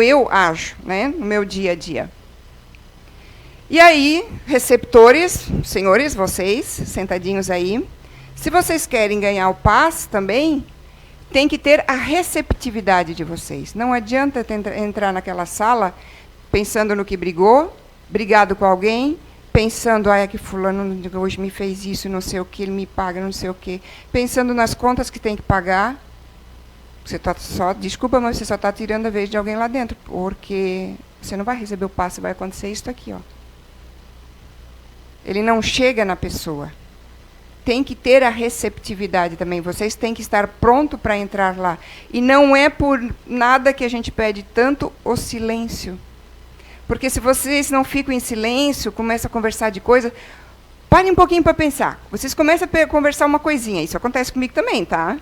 eu ajo, né, no meu dia a dia. E aí, receptores, senhores, vocês, sentadinhos aí, se vocês querem ganhar o passe também, tem que ter a receptividade de vocês. Não adianta entrar naquela sala pensando no que brigado com alguém, pensando, é que fulano hoje me fez isso, não sei o que, ele me paga, não sei o que. Pensando nas contas que tem que pagar. Você tá só, desculpa, mas você só está tirando a vez de alguém lá dentro, porque você não vai receber o passe, vai acontecer isso aqui, ó. Ele não chega na pessoa. Tem que ter a receptividade também. Vocês têm que estar pronto para entrar lá. E não é por nada que a gente pede tanto o silêncio. Porque se vocês não ficam em silêncio, começam a conversar de coisa, parem um pouquinho para pensar. Vocês começam a conversar uma coisinha. Isso acontece comigo também, tá?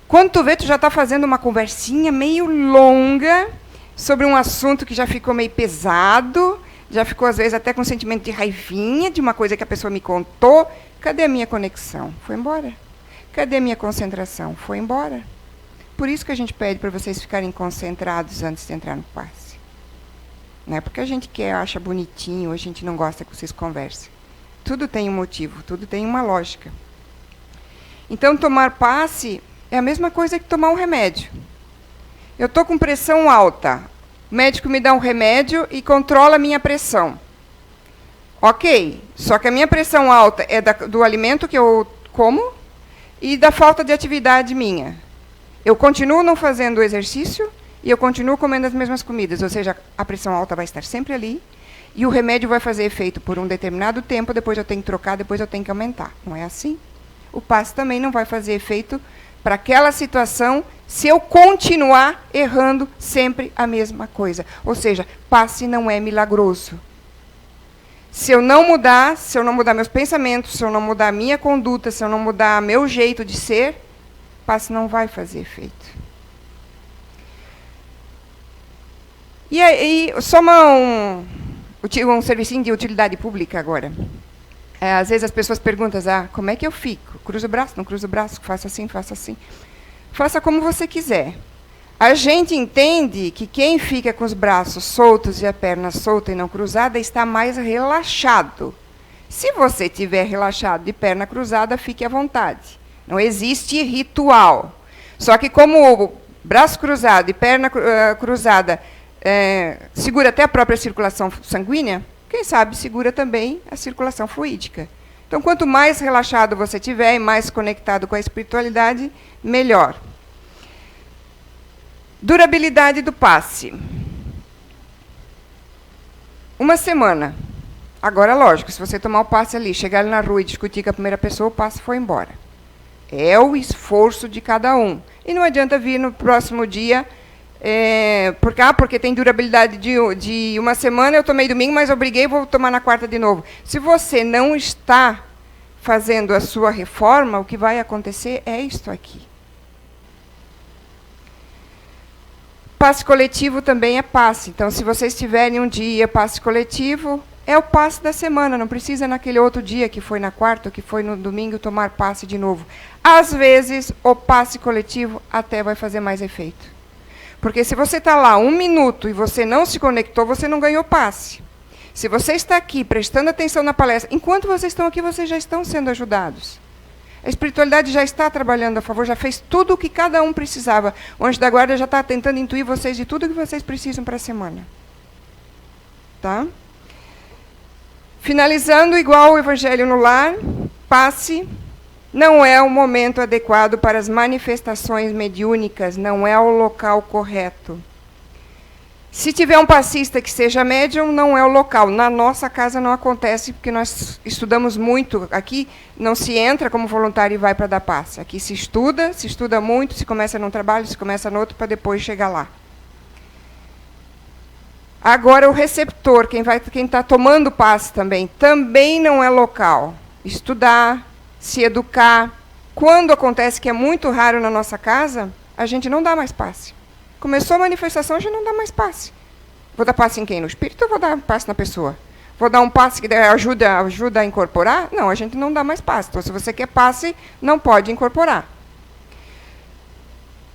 Quando tu vê, tu já está fazendo uma conversinha meio longa sobre um assunto que já ficou meio pesado, já ficou, às vezes, até com um sentimento de raivinha de uma coisa que a pessoa me contou. Cadê a minha conexão? Foi embora. Cadê a minha concentração? Foi embora. Por isso que a gente pede para vocês ficarem concentrados antes de entrar no passe. Não é porque a gente quer, acha bonitinho, ou a gente não gosta que vocês conversem. Tudo tem um motivo, tudo tem uma lógica. Então, tomar passe é a mesma coisa que tomar um remédio. Eu estou com pressão alta. O médico me dá um remédio e controla a minha pressão. Ok, só que a minha pressão alta é do alimento que eu como e da falta de atividade minha. Eu continuo não fazendo o exercício e eu continuo comendo as mesmas comidas. Ou seja, a pressão alta vai estar sempre ali e o remédio vai fazer efeito por um determinado tempo, depois eu tenho que trocar, depois eu tenho que aumentar. Não é assim? O passe também não vai fazer efeito para aquela situação se eu continuar errando sempre a mesma coisa. Ou seja, passe não é milagroso. Se eu não mudar meus pensamentos, se eu não mudar a minha conduta, se eu não mudar meu jeito de ser, passe não vai fazer efeito. E aí, só um servicinho de utilidade pública agora. Às vezes as pessoas perguntam, como é que eu fico? Cruzo o braço, não cruzo o braço, faço assim, faço assim. Faça como você quiser. A gente entende que quem fica com os braços soltos e a perna solta e não cruzada está mais relaxado. Se você estiver relaxado de perna cruzada, fique à vontade. Não existe ritual. Só que como o braço cruzado e perna cruzada segura até a própria circulação sanguínea, quem sabe segura também a circulação fluídica. Então, quanto mais relaxado você estiver e mais conectado com a espiritualidade, melhor. Durabilidade do passe. 1 semana. Agora, lógico, se você tomar o passe ali, chegar ali na rua e discutir com a primeira pessoa, o passe foi embora. É o esforço de cada um. E não adianta vir no próximo dia, porque tem durabilidade de 1 semana, eu tomei domingo, mas obriguei, vou tomar na quarta de novo. Se você não está fazendo a sua reforma, o que vai acontecer é isto aqui. Passe coletivo também é passe. Então, se vocês tiverem um dia passe coletivo, é o passe da semana. Não precisa naquele outro dia, que foi na quarta, que foi no domingo, tomar passe de novo. Às vezes, o passe coletivo até vai fazer mais efeito. Porque se você está lá 1 minuto e você não se conectou, você não ganhou passe. Se você está aqui prestando atenção na palestra, enquanto vocês estão aqui, vocês já estão sendo ajudados. A espiritualidade já está trabalhando a favor, já fez tudo o que cada um precisava. O anjo da guarda já está tentando intuir vocês de tudo o que vocês precisam para a semana. Tá? Finalizando, igual o Evangelho no Lar, passe não é o momento adequado para as manifestações mediúnicas, não é o local correto. Se tiver um passista que seja médium, não é o local. Na nossa casa não acontece, porque nós estudamos muito. Aqui não se entra como voluntário e vai para dar passe. Aqui se estuda muito, se começa num trabalho, se começa no outro, para depois chegar lá. Agora, o receptor, quem está tomando passe também não é local. Estudar, se educar. Quando acontece, que é muito raro na nossa casa, a gente não dá mais passe. Começou a manifestação, a gente não dá mais passe. Vou dar passe em quem? No espírito ou vou dar passe na pessoa? Vou dar um passe que ajuda a incorporar? Não, a gente não dá mais passe. Então, se você quer passe, não pode incorporar.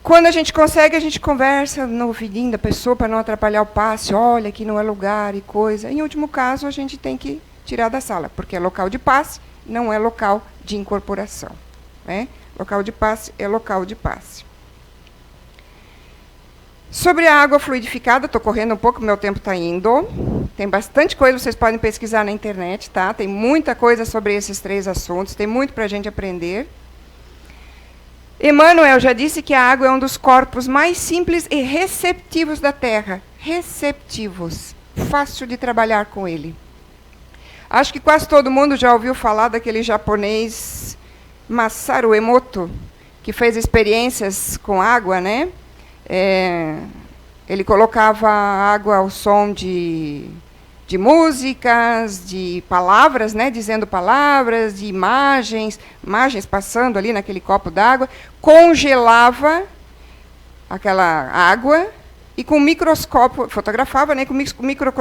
Quando a gente consegue, a gente conversa no ouvidinho da pessoa para não atrapalhar o passe. Olha, aqui não é lugar e coisa. Em último caso, a gente tem que tirar da sala, porque é local de passe, não é local de incorporação. Né? Local de passe é local de passe. Sobre a água fluidificada, estou correndo um pouco, meu tempo está indo. Tem bastante coisa, vocês podem pesquisar na internet, tá? Tem muita coisa sobre esses 3 assuntos, tem muito para a gente aprender. Emmanuel já disse que a água é um dos corpos mais simples e receptivos da Terra. Receptivos. Fácil de trabalhar com ele. Acho que quase todo mundo já ouviu falar daquele japonês Masaru Emoto, que fez experiências com água, né? Ele colocava água ao som de músicas, de palavras, né, dizendo palavras, de imagens passando ali naquele copo d'água, congelava aquela água e com microscópio, fotografava, né, com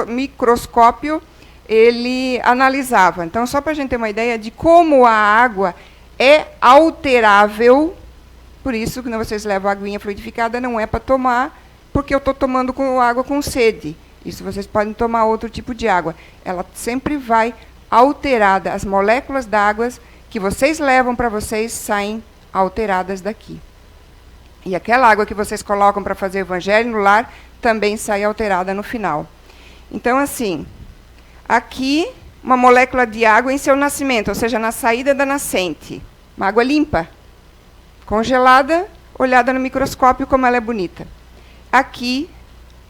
microscópio ele analisava. Então, só para a gente ter uma ideia de como a água é alterável. Por isso que quando vocês levam a aguinha fluidificada, não é para tomar, porque eu estou tomando água com sede. Isso vocês podem tomar outro tipo de água. Ela sempre vai alterada. As moléculas d'água que vocês levam para vocês saem alteradas daqui. E aquela água que vocês colocam para fazer o evangelho no lar também sai alterada no final. Então, assim, aqui, uma molécula de água em seu nascimento, ou seja, na saída da nascente. Uma água limpa. Congelada, olhada no microscópio, como ela é bonita. Aqui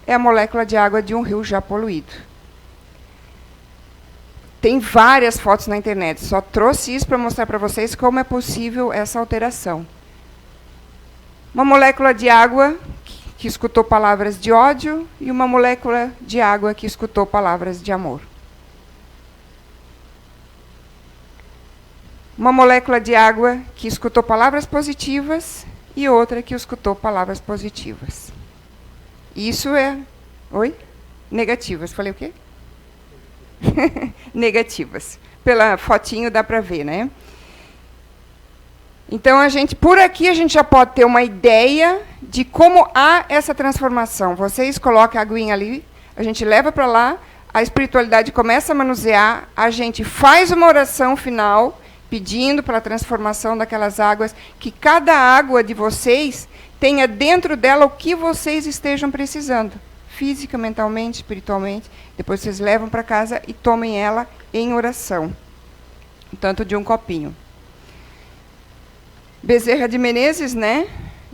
é a molécula de água de um rio já poluído. Tem várias fotos na internet. Só trouxe isso para mostrar para vocês como é possível essa alteração. Uma molécula de água que escutou palavras de ódio e uma molécula de água que escutou palavras de amor. Uma molécula de água que escutou palavras positivas e outra que escutou palavras positivas. Isso é... Oi? Negativas. Falei o quê? Negativas. Pela fotinho dá para ver, né? Então, por aqui a gente já pode ter uma ideia de como há essa transformação. Vocês colocam a aguinha ali, a gente leva para lá, a espiritualidade começa a manusear, a gente faz uma oração final, pedindo pela transformação daquelas águas, que cada água de vocês tenha dentro dela o que vocês estejam precisando, física, mentalmente, espiritualmente. Depois vocês levam para casa e tomem ela em oração, tanto de um copinho. Bezerra de Menezes, né,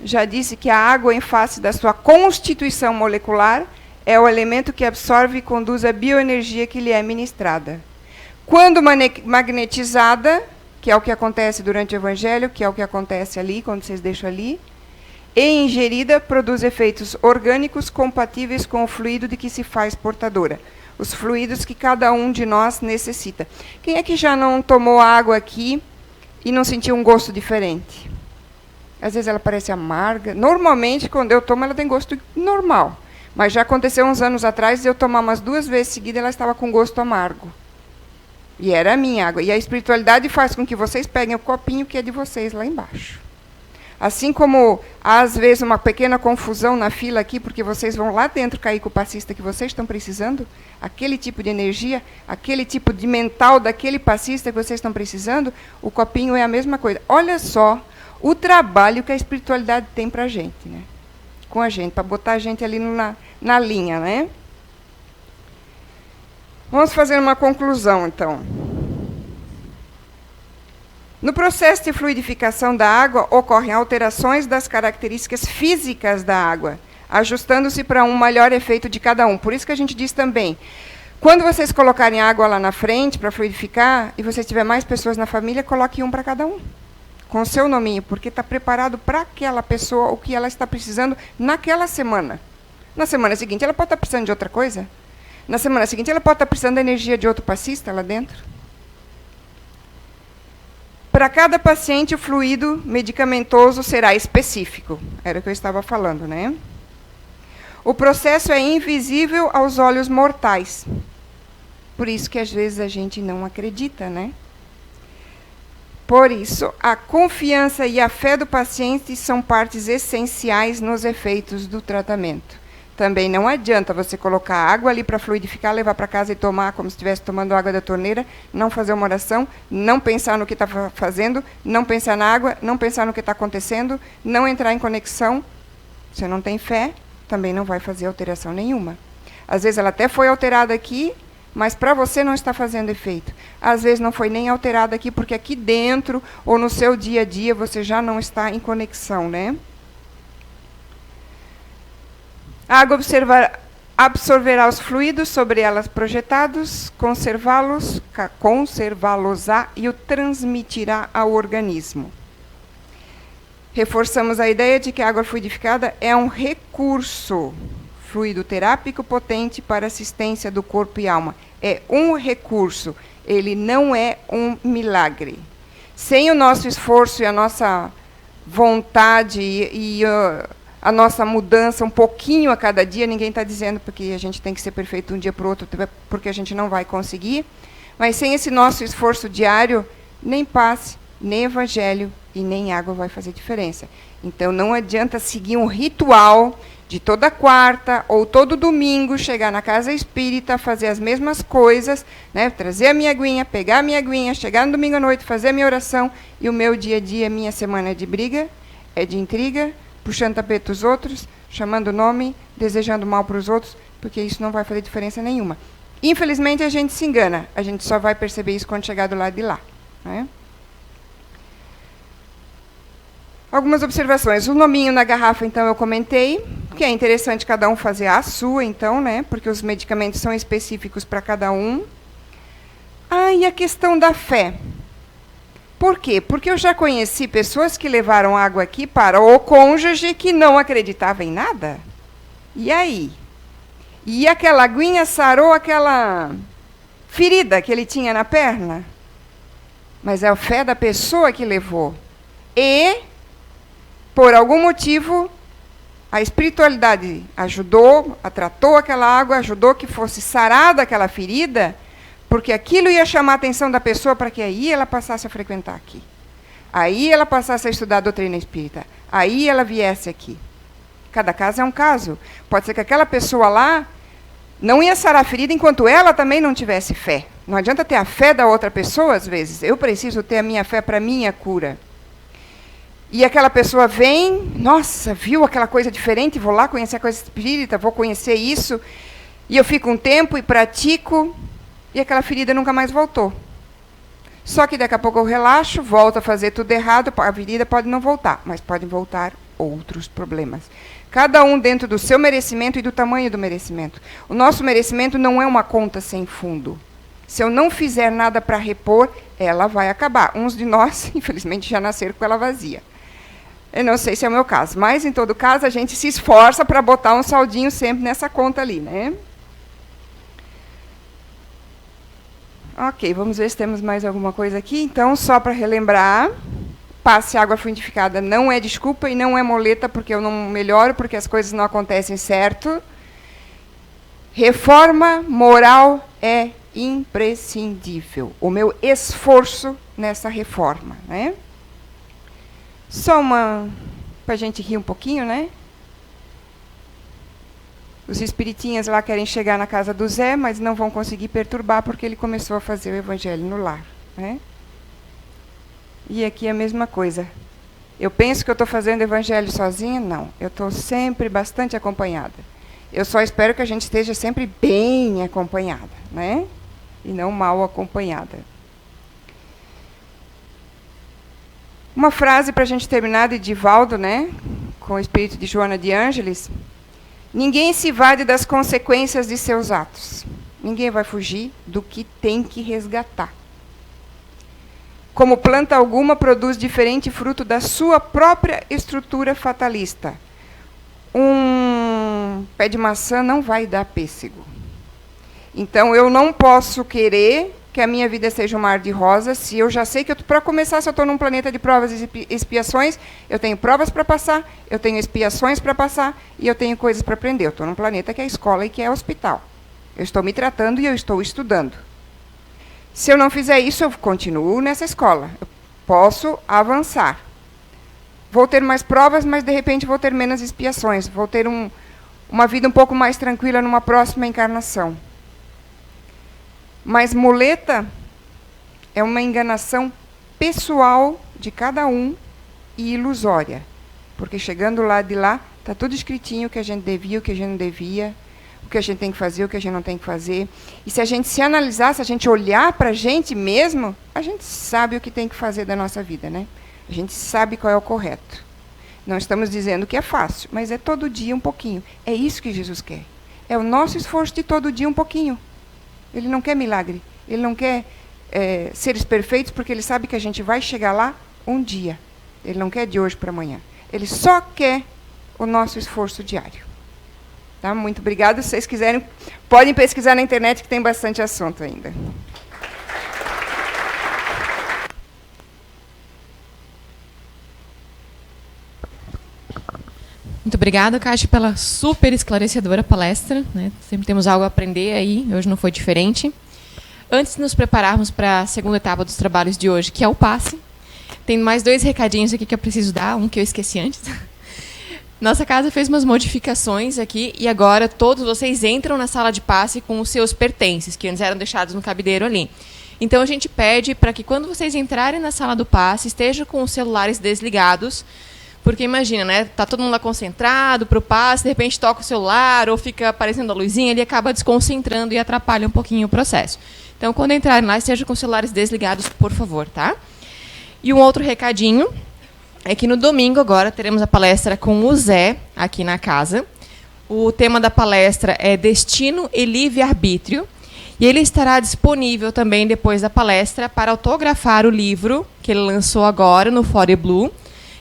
já disse que a água, em face da sua constituição molecular, é o elemento que absorve e conduz a bioenergia que lhe é ministrada. Quando magnetizada, que é o que acontece durante o Evangelho, que é o que acontece ali, quando vocês deixam ali, e ingerida, produz efeitos orgânicos compatíveis com o fluido de que se faz portadora. Os fluidos que cada um de nós necessita. Quem é que já não tomou água aqui e não sentiu um gosto diferente? Às vezes ela parece amarga. Normalmente, quando eu tomo, ela tem gosto normal. Mas já aconteceu uns anos atrás, de eu tomar umas 2 vezes seguidas, ela estava com gosto amargo. E era a minha água. E a espiritualidade faz com que vocês peguem o copinho que é de vocês lá embaixo. Assim como, às vezes, uma pequena confusão na fila aqui, porque vocês vão lá dentro cair com o passista que vocês estão precisando, aquele tipo de energia, aquele tipo de mental daquele passista que vocês estão precisando, o copinho é a mesma coisa. Olha só o trabalho que a espiritualidade tem para a gente, né? Com a gente, para botar a gente ali na linha, né? Vamos fazer uma conclusão, então. No processo de fluidificação da água, ocorrem alterações das características físicas da água, ajustando-se para um melhor efeito de cada um. Por isso que a gente diz também, quando vocês colocarem água lá na frente para fluidificar, e você tiver mais pessoas na família, coloque um para cada um, com o seu nominho, porque está preparado para aquela pessoa o que ela está precisando naquela semana. Na semana seguinte, ela pode estar precisando de outra coisa. Na semana seguinte, ela pode estar precisando da energia de outro passista lá dentro. Para cada paciente, o fluido medicamentoso será específico. Era o que eu estava falando, né? O processo é invisível aos olhos mortais. Por isso que, às vezes, a gente não acredita, né? Por isso, a confiança e a fé do paciente são partes essenciais nos efeitos do tratamento. Também não adianta você colocar água ali para fluidificar, levar para casa e tomar como se estivesse tomando água da torneira, não fazer uma oração, não pensar no que está fazendo, não pensar na água, não pensar no que está acontecendo, não entrar em conexão. Você não tem fé, também não vai fazer alteração nenhuma. Às vezes ela até foi alterada aqui, mas para você não está fazendo efeito. Às vezes não foi nem alterada aqui, porque aqui dentro, ou no seu dia a dia, você já não está em conexão, né? A água absorverá os fluidos sobre elas projetados, conservá-los-á e o transmitirá ao organismo. Reforçamos a ideia de que a água fluidificada é um recurso fluido terápico potente para assistência do corpo e alma. É um recurso, ele não é um milagre. Sem o nosso esforço e a nossa vontade e a nossa mudança um pouquinho a cada dia, ninguém está dizendo porque a gente tem que ser perfeito de um dia para o outro, porque a gente não vai conseguir, mas sem esse nosso esforço diário, nem passe, nem evangelho e nem água vai fazer diferença. Então não adianta seguir um ritual de toda quarta ou todo domingo, chegar na casa espírita, fazer as mesmas coisas, né? Trazer a minha aguinha, pegar a minha aguinha, chegar no domingo à noite, fazer a minha oração, e o meu dia a dia, minha semana é de briga, é de intriga, puxando tapete dos outros, chamando o nome, desejando mal para os outros, porque isso não vai fazer diferença nenhuma. Infelizmente, a gente se engana. A gente só vai perceber isso quando chegar do lado de lá, né? Algumas observações. O nominho na garrafa, então, eu comentei, que é interessante cada um fazer a sua, então, né? Porque os medicamentos são específicos para cada um. Ah, e a questão da fé. Por quê? Porque eu já conheci pessoas que levaram água aqui para o cônjuge que não acreditava em nada. E aí? E aquela aguinha sarou aquela ferida que ele tinha na perna? Mas é a fé da pessoa que levou. E, por algum motivo, a espiritualidade ajudou, tratou aquela água, ajudou que fosse sarada aquela ferida, porque aquilo ia chamar a atenção da pessoa para que aí ela passasse a frequentar aqui. Aí ela passasse a estudar a doutrina espírita. Aí ela viesse aqui. Cada caso é um caso. Pode ser que aquela pessoa lá não ia sarar a ferida enquanto ela também não tivesse fé. Não adianta ter a fé da outra pessoa, às vezes. Eu preciso ter a minha fé para a minha cura. E aquela pessoa vem, nossa, viu aquela coisa diferente, vou lá conhecer a coisa espírita, vou conhecer isso, e eu fico um tempo e pratico, e aquela ferida nunca mais voltou. Só que daqui a pouco eu relaxo, volto a fazer tudo errado, a ferida pode não voltar, mas podem voltar outros problemas. Cada um dentro do seu merecimento e do tamanho do merecimento. O nosso merecimento não é uma conta sem fundo. Se eu não fizer nada para repor, ela vai acabar. Uns de nós, infelizmente, já nasceram com ela vazia. Eu não sei se é o meu caso, mas, em todo caso, a gente se esforça para botar um saldinho sempre nessa conta ali, né? Ok, vamos ver se temos mais alguma coisa aqui. Então, só para relembrar, passe água fluidificada não é desculpa e não é moleta porque eu não melhoro, porque as coisas não acontecem certo. Reforma moral é imprescindível. O meu esforço nessa reforma, né? Só uma, para a gente rir um pouquinho, né? Os espiritinhas lá querem chegar na casa do Zé, mas não vão conseguir perturbar porque ele começou a fazer o evangelho no lar, né? E aqui é a mesma coisa. Eu penso que eu estou fazendo evangelho sozinha? Não. Eu estou sempre bastante acompanhada. Eu só espero que a gente esteja sempre bem acompanhada, né? E não mal acompanhada. Uma frase para a gente terminar de Divaldo, né? Com o espírito de Joana de Ângeles. Ninguém se evade das consequências de seus atos. Ninguém vai fugir do que tem que resgatar. Como planta alguma produz diferente fruto da sua própria estrutura fatalista. Um pé de maçã não vai dar pêssego. Então, eu não posso querer que a minha vida seja um mar de rosas, se eu já sei que, para começar, se eu estou num planeta de provas e expiações, eu tenho provas para passar, eu tenho expiações para passar, e eu tenho coisas para aprender. Eu estou num planeta que é escola e que é hospital. Eu estou me tratando e eu estou estudando. Se eu não fizer isso, eu continuo nessa escola. Eu posso avançar. Vou ter mais provas, mas, de repente, vou ter menos expiações. Vou ter uma vida um pouco mais tranquila numa próxima encarnação. Mas muleta é uma enganação pessoal de cada um e ilusória. Porque chegando lá de lá, Está tudo escritinho, o que a gente devia, o que a gente não devia, o que a gente tem que fazer, o que a gente não tem que fazer. E se a gente se analisar, se a gente olhar para a gente mesmo, a gente sabe o que tem que fazer da nossa vida, né? A gente sabe qual é o correto. Não estamos dizendo que é fácil, mas é todo dia um pouquinho. É isso que Jesus quer. É o nosso esforço de todo dia um pouquinho. Ele não quer milagre. Ele não quer seres perfeitos, porque ele sabe que a gente vai chegar lá um dia. Ele não quer de hoje para amanhã. Ele só quer o nosso esforço diário. Tá? Muito obrigada. Se vocês quiserem, podem pesquisar na internet, que tem bastante assunto ainda. Muito obrigada, Kátia, pela super esclarecedora palestra, né? Sempre temos algo a aprender aí, hoje não foi diferente. Antes de nos prepararmos para a segunda etapa dos trabalhos de hoje, que é o passe, tem mais 2 recadinhos aqui que eu preciso dar, um que eu esqueci antes. Nossa casa fez umas modificações aqui e agora todos vocês entram na sala de passe com os seus pertences, que antes eram deixados no cabideiro ali. Então a gente pede para que quando vocês entrarem na sala do passe, estejam com os celulares desligados, porque imagina, né? Tá todo mundo lá concentrado para o passe, de repente toca o celular ou fica aparecendo a luzinha, ele acaba desconcentrando e atrapalha um pouquinho o processo. Então quando entrarem lá, estejam com os celulares desligados, por favor, tá? E um outro recadinho é que no domingo agora teremos a palestra com o Zé aqui na casa. O tema da palestra é Destino e Livre-Arbítrio. E ele estará disponível também depois da palestra para autografar o livro que ele lançou agora no Fore Blue,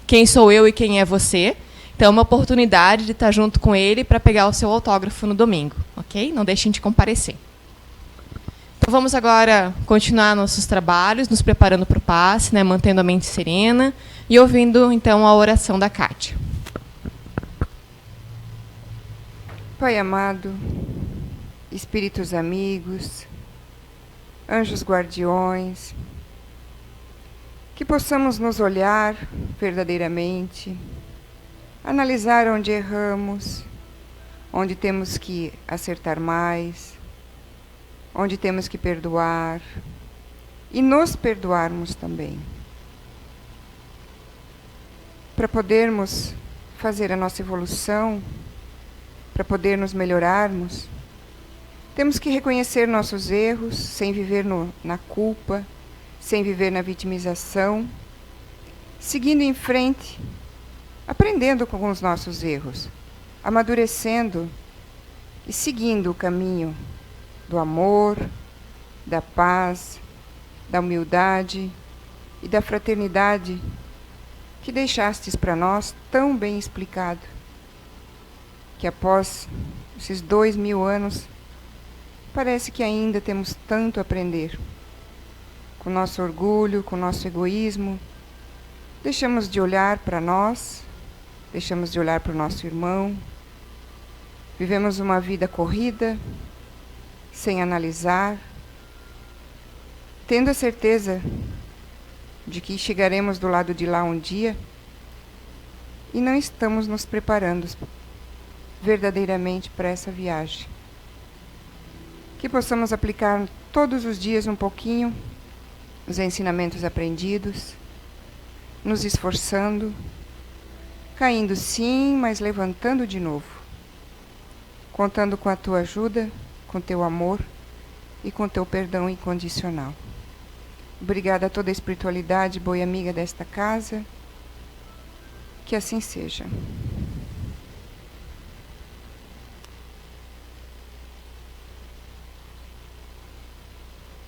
Quem Sou Eu e Quem é Você. Então, uma oportunidade de estar junto com ele para pegar o seu autógrafo no domingo, ok? Não deixem de comparecer. Então, vamos agora continuar nossos trabalhos, nos preparando para o passe, né, mantendo a mente serena e ouvindo, então, a oração da Kátia. Pai amado, espíritos amigos, anjos guardiões, que possamos nos olhar verdadeiramente, analisar onde erramos, onde temos que acertar mais, onde temos que perdoar e nos perdoarmos também. Para podermos fazer a nossa evolução, para poder nos melhorarmos, temos que reconhecer nossos erros, sem viver na culpa, sem viver na vitimização, seguindo em frente, aprendendo com os nossos erros, amadurecendo e seguindo o caminho do amor, da paz, da humildade e da fraternidade que deixastes para nós tão bem explicado, que após esses 2000 anos, parece que ainda temos tanto a aprender. Com nosso orgulho, com nosso egoísmo, deixamos de olhar para nós, deixamos de olhar para o nosso irmão, vivemos uma vida corrida, sem analisar, tendo a certeza de que chegaremos do lado de lá um dia e não estamos nos preparando verdadeiramente para essa viagem. Que possamos aplicar todos os dias um pouquinho os ensinamentos aprendidos, nos esforçando, caindo sim, mas levantando de novo, contando com a tua ajuda, com teu amor e com teu perdão incondicional. Obrigada a toda a espiritualidade, boa e amiga desta casa. Que assim seja.